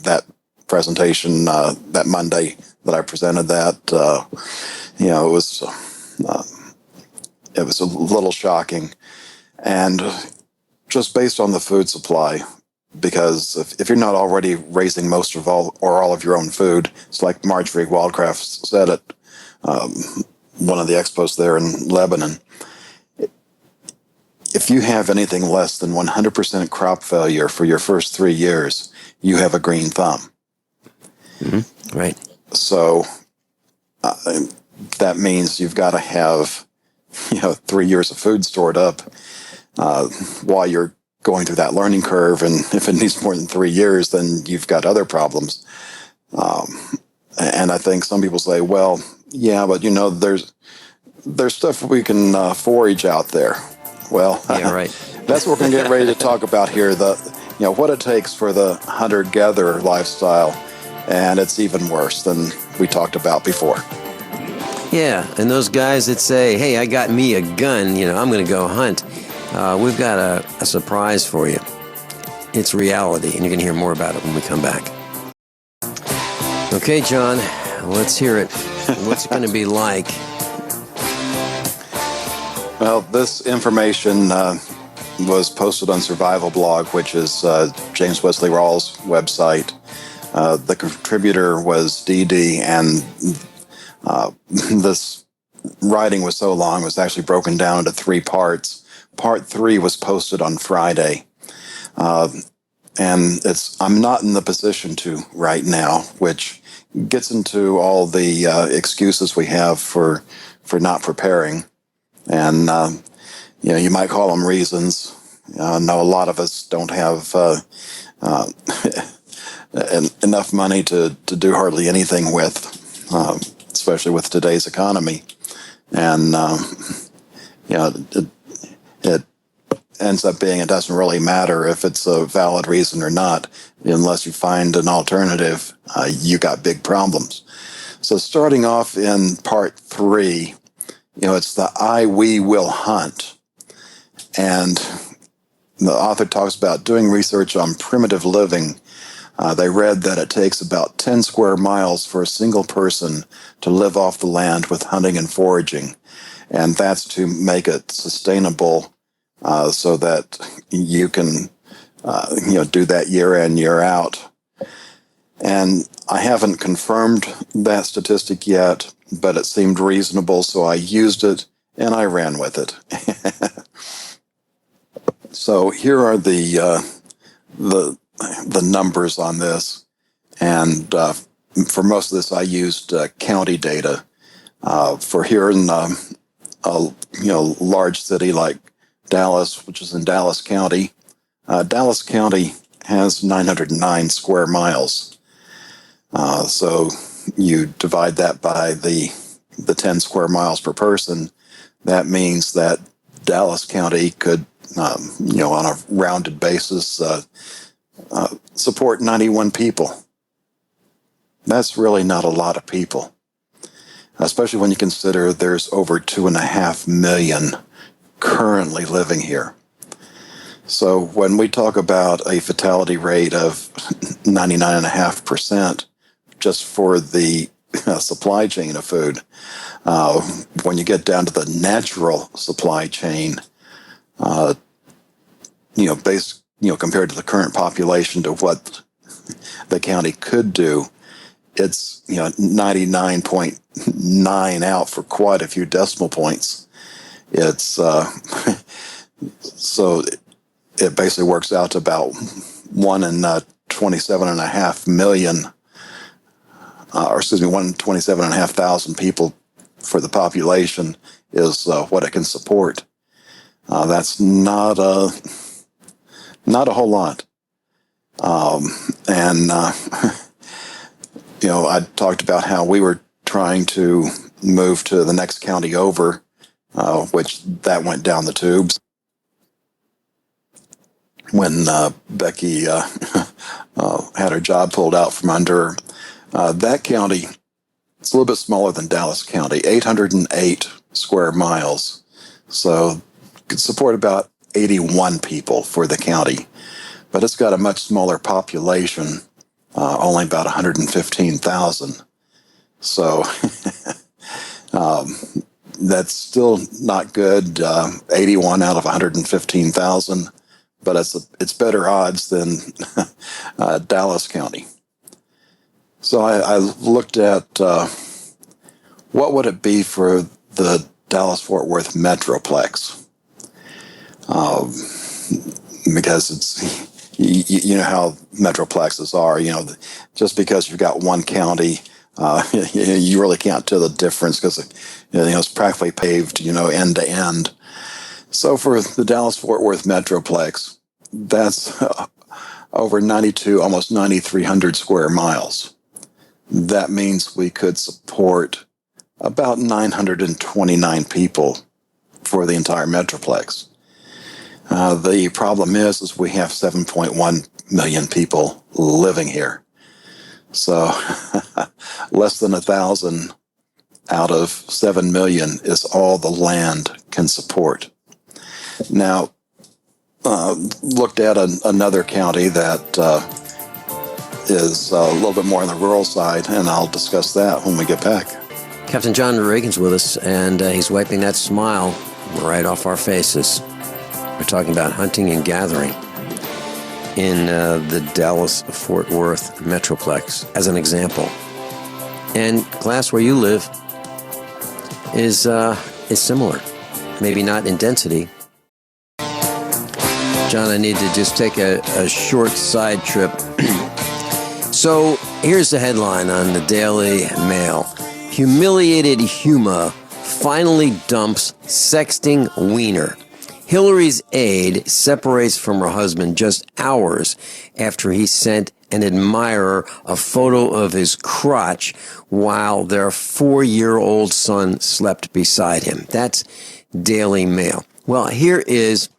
that presentation that Monday that I presented that. It was a little shocking, and just based on the food supply, because if you're not already raising most of all of your own food, it's like Marjorie Wildcraft said at one of the expos there in Lebanon. If you have anything less than 100% crop failure for your first 3 years, you have a green thumb. Mm-hmm. Right. So that means you've got to have 3 years of food stored up while you're going through that learning curve. And if it needs more than 3 years, then you've got other problems. And I think some people say, well, yeah, but there's stuff we can forage out there. Well, yeah, right. That's what we're going to get ready to talk about here. What it takes for the hunter-gatherer lifestyle, and it's even worse than we talked about before. Yeah, and those guys that say, hey, I got me a gun, I'm going to go hunt. We've got a surprise for you. It's reality, and you're going to hear more about it when we come back. Okay, John, let's hear it. What's it going to be like? Well, this information was posted on Survival Blog, which is James Wesley Rawles' website. The contributor was DD, and this writing was so long, it was actually broken down into 3 parts. Part 3 was posted on Friday. And I'm not in the position to right now, which gets into all the excuses we have for not preparing. And, you might call them reasons. I know a lot of us don't have enough money to do hardly anything with, especially with today's economy. And, it ends up being it doesn't really matter if it's a valid reason or not. Unless you find an alternative, you got big problems. So starting off in part 3, it's the we will hunt. And the author talks about doing research on primitive living They read that it takes about 10 square miles for a single person to live off the land with hunting and foraging. And that's to make it sustainable so that you can do that year in, year out. And I haven't confirmed that statistic yet, but it seemed reasonable, so I used it and I ran with it. So here are the numbers on this, and for most of this I used county data. For here in a large city like Dallas, which is in Dallas County, Dallas County has 909 square miles. So you divide that by the 10 square miles per person. That means that Dallas County could, on a rounded basis, support 91 people. That's really not a lot of people, especially when you consider there's over 2.5 million currently living here. So when we talk about a fatality rate of 99.5% just for the supply chain of food, when you get down to the natural supply chain, compared to the current population to what the county could do, it's 99.9 out for quite a few decimal points. It's so it basically works out to about 1 in 27.5 million, 1 in 27.5 thousand people for the population is what it can support. That's not a whole lot. I talked about how we were trying to move to the next county over, which that went down the tubes when Becky had her job pulled out from under her. That county, it's a little bit smaller than Dallas County, 808 square miles. So it could support about 81 people for the county. But it's got a much smaller population, only about 115,000. So that's still not good, 81 out of 115,000, but it's better odds than Dallas County. So I looked at what would it be for the Dallas-Fort Worth Metroplex, because it's you know how metroplexes are. Just because you've got one county, you really can't tell the difference because it's practically paved, end to end. So for the Dallas-Fort Worth Metroplex, that's over 92, almost 9,300 square miles. That means we could support about 929 people for the entire Metroplex. The problem is we have 7.1 million people living here. So less than 1,000 out of 7 million is all the land can support. Now, looked at another county that is a little bit more on the rural side, and I'll discuss that when we get back. Captain John Regan's with us, and he's wiping that smile right off our faces. We're talking about hunting and gathering in the Dallas-Fort Worth Metroplex as an example. And Glass, where you live, is similar. Maybe not in density. John, I need to just take a short side trip. So here's the headline on the Daily Mail. Humiliated Huma finally dumps sexting wiener. Hillary's aide separates from her husband just hours after he sent an admirer a photo of his crotch while their 4-year-old son slept beside him. That's Daily Mail. Well, here is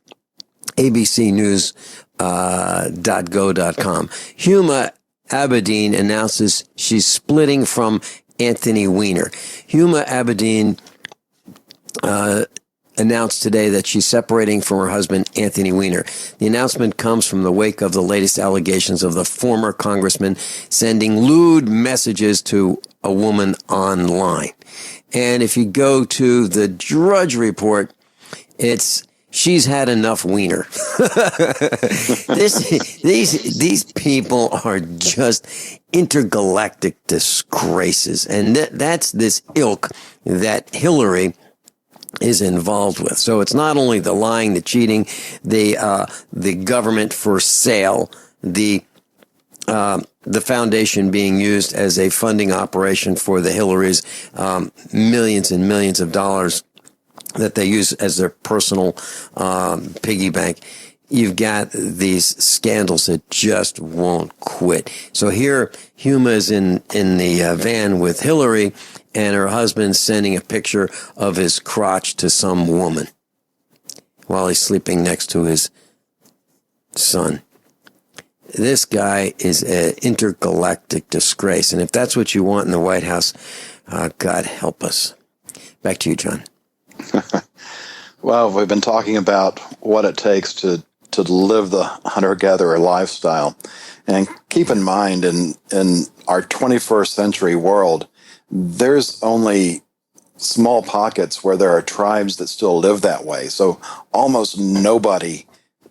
abcnews.go.com. Huma Abedin announces she's splitting from Anthony Weiner. Huma Abedin announced today that she's separating from her husband, Anthony Weiner. The announcement comes from the wake of the latest allegations of the former congressman sending lewd messages to a woman online. And if you go to the Drudge Report, she's had enough wiener. These people are just intergalactic disgraces. And that's this ilk that Hillary is involved with. So it's not only the lying, the cheating, the government for sale, the foundation being used as a funding operation for the Hillarys, millions and millions of dollars that they use as their personal piggy bank. You've got these scandals that just won't quit. So here, Huma is in the van with Hillary, and her husband sending a picture of his crotch to some woman while he's sleeping next to his son. This guy is an intergalactic disgrace. And if that's what you want in the White House, God help us. Back to you, John. Well, we've been talking about what it takes to live the hunter-gatherer lifestyle. And keep in mind, in our 21st century world, there's only small pockets where there are tribes that still live that way. So almost nobody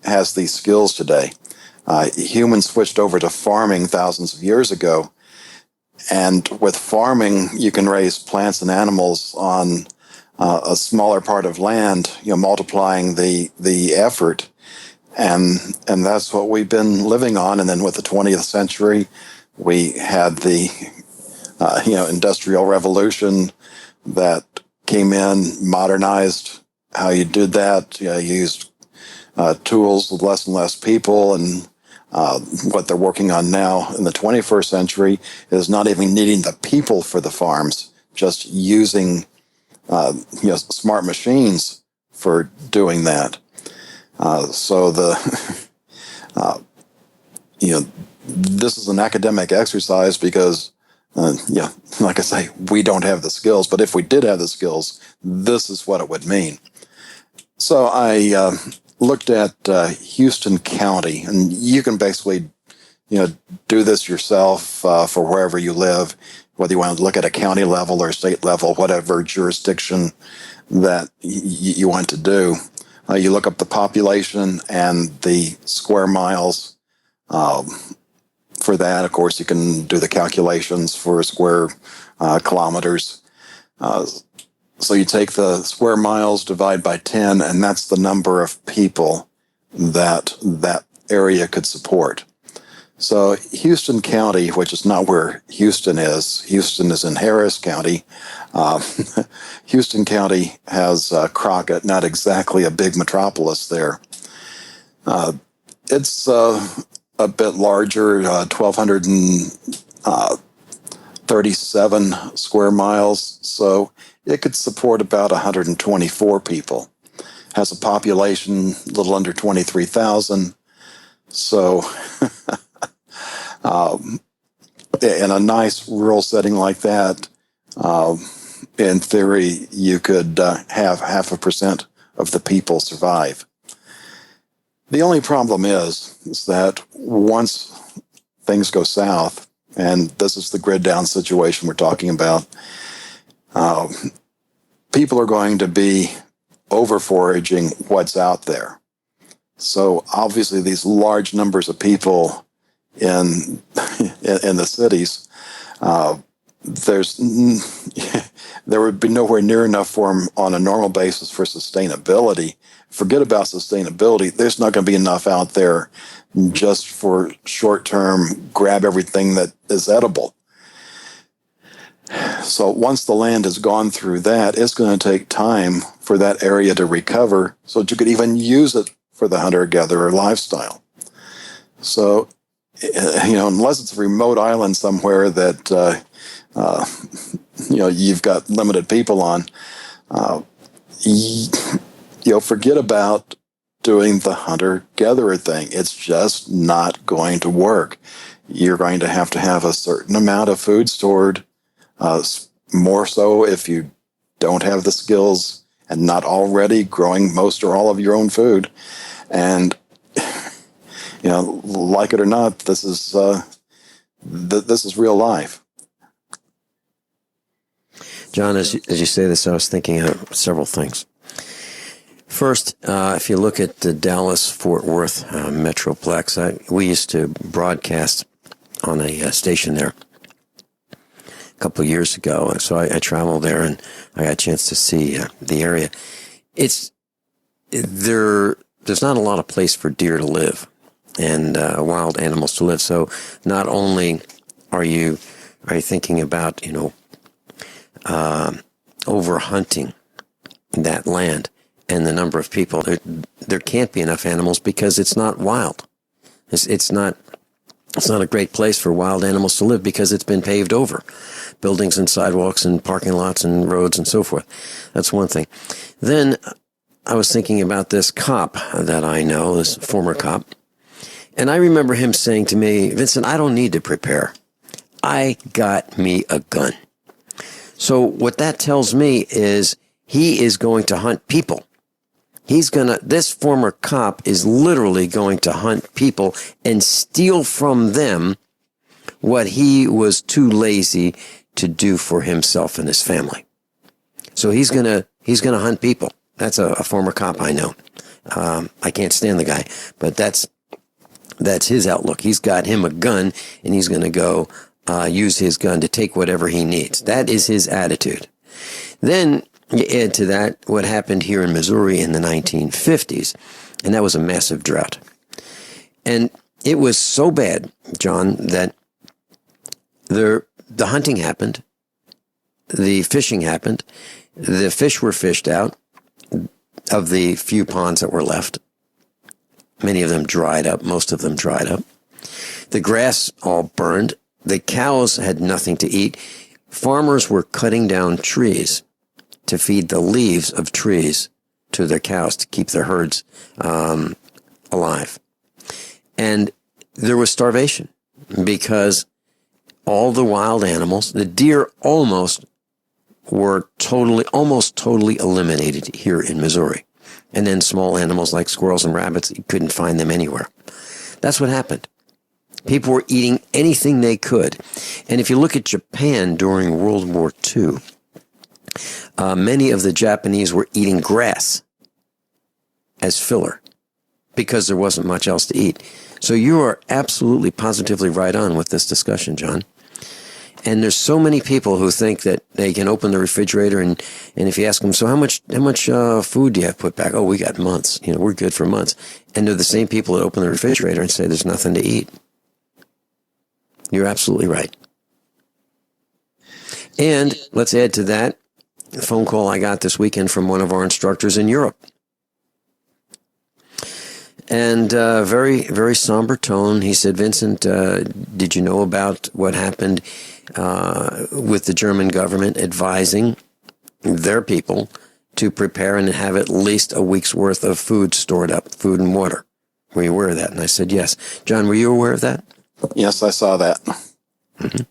has these skills today. Humans switched over to farming thousands of years ago. And with farming, you can raise plants and animals on a smaller part of land, multiplying the effort. And that's what we've been living on. And then with the 20th century, we had the Industrial Revolution that came in, modernized how you did that. You used tools with less and less people, and what they're working on now in the 21st century is not even needing the people for the farms, just using smart machines for doing that. So this is an academic exercise because, like I say, we don't have the skills. But if we did have the skills, this is what it would mean. So I looked at Houston County, and you can basically, do this yourself for wherever you live, whether you want to look at a county level or state level, whatever jurisdiction that you want to do. You look up the population and the square miles. For that, of course, you can do the calculations for square kilometers. So you take the square miles, divide by 10, and that's the number of people that area could support. So Houston County, which is not where Houston is in Harris County. Houston County has Crockett, not exactly a big metropolis there. It's a bit larger, 1,237 square miles, so it could support about 124 people. Has a population a little under 23,000, so in a nice rural setting like that, in theory, you could have 0.5% of the people survive. The only problem is that once things go south, and this is the grid down situation we're talking about, people are going to be over foraging what's out there. So obviously these large numbers of people in the cities, there would be nowhere near enough for them on a normal basis for sustainability. Forget about sustainability. There's not going to be enough out there just for short-term grab everything that is edible. So once the land has gone through that, it's going to take time for that area to recover so that you could even use it for the hunter-gatherer lifestyle. So, unless it's a remote island somewhere that, you've got limited people on, forget about doing the hunter-gatherer thing. It's just not going to work. You're going to have a certain amount of food stored, more so if you don't have the skills and not already growing most or all of your own food. And, like it or not, this is real life. John, as you say this, I was thinking of several things. First, if you look at the Dallas-Fort Worth Metroplex, we used to broadcast on a station there a couple of years ago. So I traveled there, and I got a chance to see the area. There's not a lot of place for deer to live and wild animals to live. So not only are you thinking about, overhunting that land and the number of people, there can't be enough animals because it's not wild. It's not a great place for wild animals to live because it's been paved over. Buildings and sidewalks and parking lots and roads and so forth. That's one thing. Then I was thinking about this cop that I know, this former cop. And I remember him saying to me, Vincent, I don't need to prepare. I got me a gun. So what that tells me is he is going to hunt people. This former cop is literally going to hunt people and steal from them what he was too lazy to do for himself and his family. So he's gonna hunt people. That's a former cop I know. I can't stand the guy, but that's his outlook. He's got him a gun, and he's gonna go use his gun to take whatever he needs. That is his attitude. Then you add to that what happened here in Missouri in the 1950s, and that was a massive drought. And it was so bad, John, that the hunting happened, the fishing happened, the fish were fished out of the few ponds that were left. Many of them dried up, most of them dried up. The grass all burned. The cows had nothing to eat. Farmers were cutting down trees to feed the leaves of trees to their cows to keep their herds alive. And there was starvation because all the wild animals, the deer almost totally eliminated here in Missouri. And then small animals like squirrels and rabbits, you couldn't find them anywhere. That's what happened. People were eating anything they could. And if you look at Japan during World War II, many of the Japanese were eating grass as filler because there wasn't much else to eat. So you are absolutely positively right on with this discussion, John. And there's so many people who think that they can open the refrigerator and if you ask them, so how much food do you have put back? Oh, we got months. We're good for months. And they're the same people that open the refrigerator and say there's nothing to eat. You're absolutely right. And let's add to that a phone call I got this weekend from one of our instructors in Europe. And very, very somber tone. He said, Vincent, did you know about what happened with the German government advising their people to prepare and have at least a week's worth of food stored up, food and water? Were you aware of that? And I said, yes. John, were you aware of that? Yes, I saw that. Mm-hmm.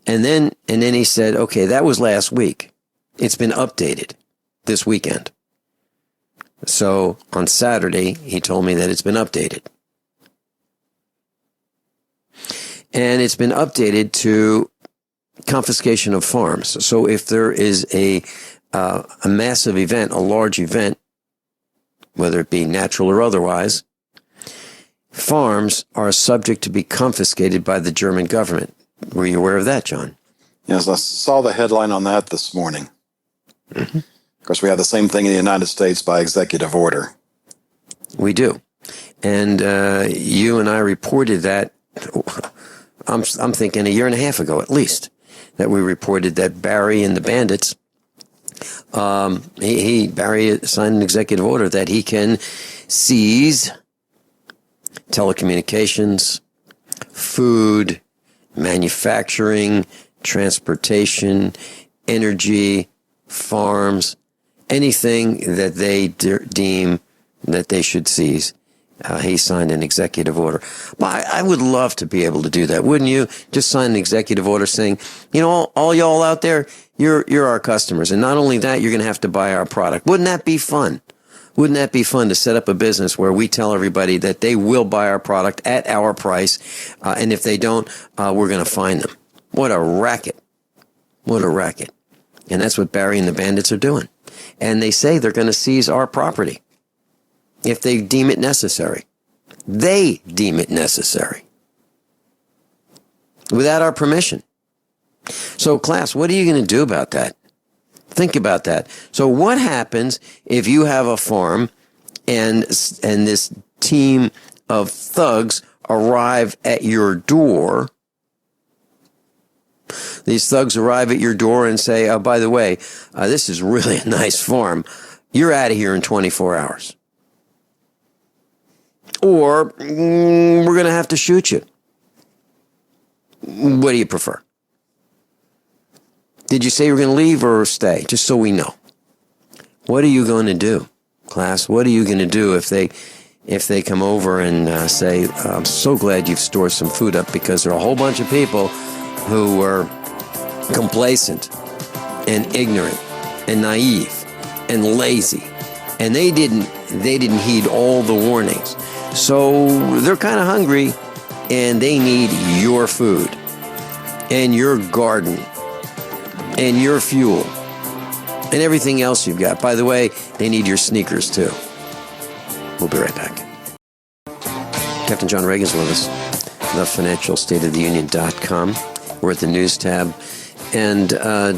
And then he said, okay, that was last week. It's been updated this weekend. So on Saturday, he told me that it's been updated. And it's been updated to confiscation of farms. So if there is a massive event, a large event, whether it be natural or otherwise, farms are subject to be confiscated by the German government. Were you aware of that, John? Yes, I saw the headline on that this morning. Mm-hmm. Of course, we have the same thing in the United States by executive order. We do. And you and I reported that, I'm thinking a year and a half ago at least, that we reported that Barry and the bandits, Barry signed an executive order that he can seize telecommunications, food, manufacturing, transportation, energy, farms, anything that they deem that they should seize he signed an executive order. But I would love to be able to do that, wouldn't you? Just sign an executive order saying, all y'all out there, you're our customers. And not only that, you're going to have to buy our product. Wouldn't that be fun? Wouldn't that be fun to set up a business where we tell everybody that they will buy our product at our price, and if they don't, we're going to fine them? What a racket. What a racket. And that's what Barry and the bandits are doing. And they say they're going to seize our property if they deem it necessary. They deem it necessary. Without our permission. So, class, what are you going to do about that? Think about that. So what happens if you have a farm and this team of thugs arrive at your door? These thugs arrive at your door and say, oh, by the way, this is really a nice farm. You're out of here in 24 hours. Or we're going to have to shoot you. What do you prefer? Did you say you were going to leave or stay? Just so we know. What are you going to do, class? What are you going to do if they come over and say, I'm so glad you've stored some food up, because there are a whole bunch of people who were complacent and ignorant and naive and lazy, and they didn't heed all the warnings. So they're kind of hungry, and they need your food and your garden and your fuel and everything else you've got. By the way, they need your sneakers too. We'll be right back. Captain John Regan's with us, thefinancialstateoftheunion.com. We're at the news tab. And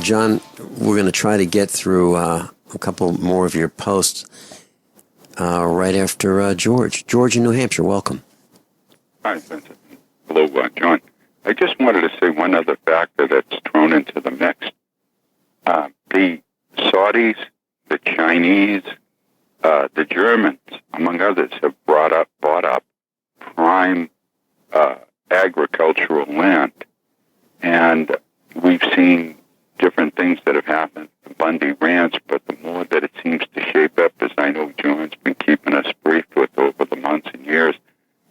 John, we're going to try to get through a couple more of your posts right after George. George in New Hampshire, welcome. Hi, Vincent. Hello, John. I just wanted to say one other factor that's thrown into the mix. The Saudis, the Chinese, the Germans, among others, have bought up prime agricultural land. And we've seen different things that have happened to Bundy Ranch, but the more that it seems to shape up, as I know John's been keeping us briefed with over the months and years,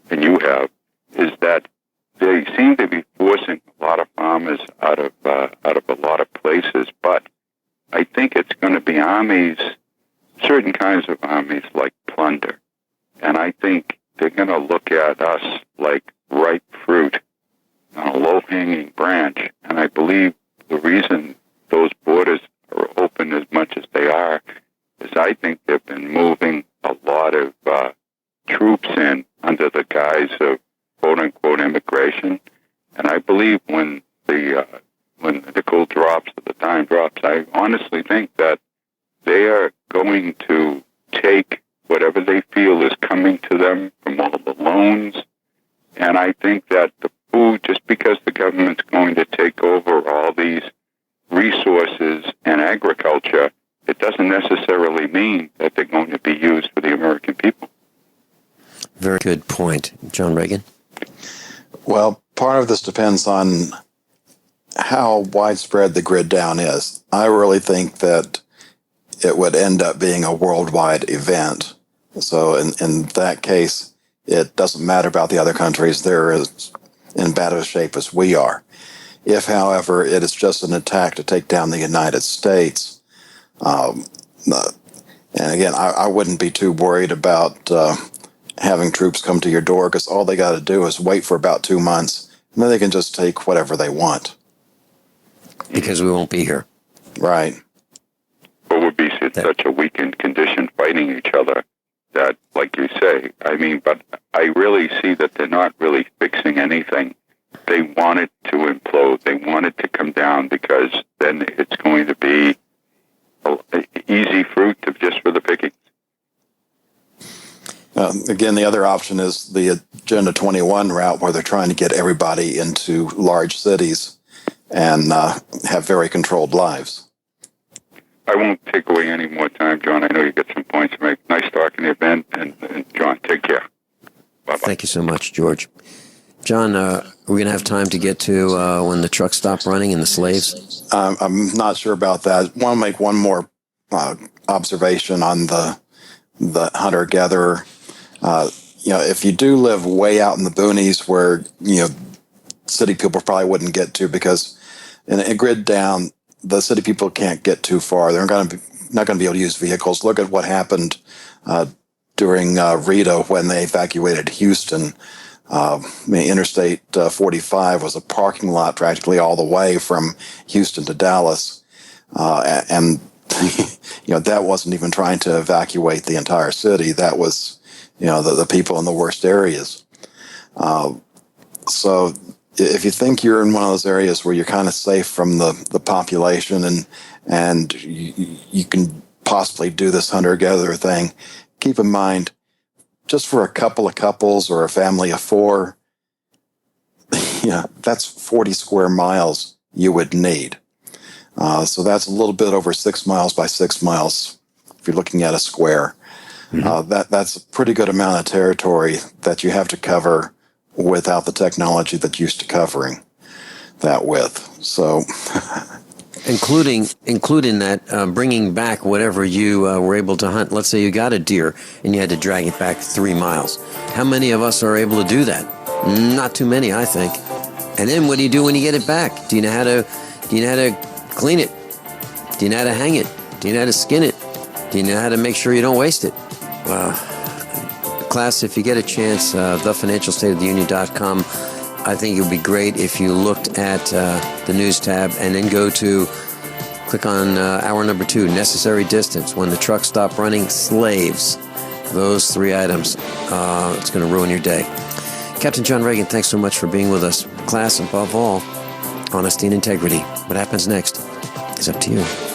and you have, is that they seem to be forcing a lot of farmers out of a lot of places. But I think it's going to be armies, certain kinds of armies like plunder, and I think they're going to look at us like ripe fruit on a low-hanging branch. And I believe the reason those borders are open as much as they are is I think they've been moving a lot of troops in under the guise of quote-unquote immigration. And I believe when the nickel drops, or the dime drops, I honestly think that they are going to take whatever they feel is coming to them from all the loans. And I think that the food, just because the government's going to take over all these resources and agriculture, it doesn't necessarily mean that they're going to be used for the American people. Very good point. John Regan? Well, part of this depends on how widespread the grid down is. I really think that it would end up being a worldwide event. So in that case, it doesn't matter about the other countries. They're as in bad of shape as we are. If, however, it is just an attack to take down the United States, and again, I wouldn't be too worried about having troops come to your door, because all they got to do is wait for about 2 months, and then they can just take whatever they want. Because we won't be here. Right. But we'll be in such a weakened condition fighting each other that, like you say, I mean, but I really see that they're not really fixing anything. They want it to implode. They want it to come down, because then it's going to be easy fruit just for the picking. Again, the other option is the Agenda 21 route, where they're trying to get everybody into large cities and have very controlled lives. I won't take away any more time, John. I know you got some points to make. Nice talking to you, Ben. And John, take care. Bye-bye. Thank you so much, George. John, we're going to have time to get to when the trucks stop running and the slaves? I'm not sure about that. I want to make one more observation on the hunter-gatherer. if you do live way out in the boonies where, city people probably wouldn't get to, because in a grid down, the city people can't get too far. They're not going to be able to use vehicles. Look at what happened during Rita when they evacuated Houston. Interstate 45 was a parking lot practically all the way from Houston to Dallas. And that wasn't even trying to evacuate the entire city. That was, the people in the worst areas. So if you think you're in one of those areas where you're kind of safe from the population and you can possibly do this hunter-gatherer thing, keep in mind, just for a couple of couples or a family of 4, that's 40 square miles you would need. So that's a little bit over 6 miles by 6 miles if you're looking at a square. That's a pretty good amount of territory that you have to cover without the technology that's used to covering that with. So, including that, bringing back whatever you were able to hunt. Let's say you got a deer and you had to drag it back 3 miles. How many of us are able to do that? Not too many, I think. And then what do you do when you get it back? Do you know how to clean it? Do you know how to hang it? Do you know how to skin it? Do you know how to make sure you don't waste it? Class, if you get a chance, thefinancialstateoftheunion.com, I think it would be great if you looked at the news tab and then click on hour number 2, necessary distance. When the trucks stop running, slaves. Those 3 items. It's going to ruin your day. Captain John Regan, thanks so much for being with us. Class, above all, honesty and integrity. What happens next is up to you.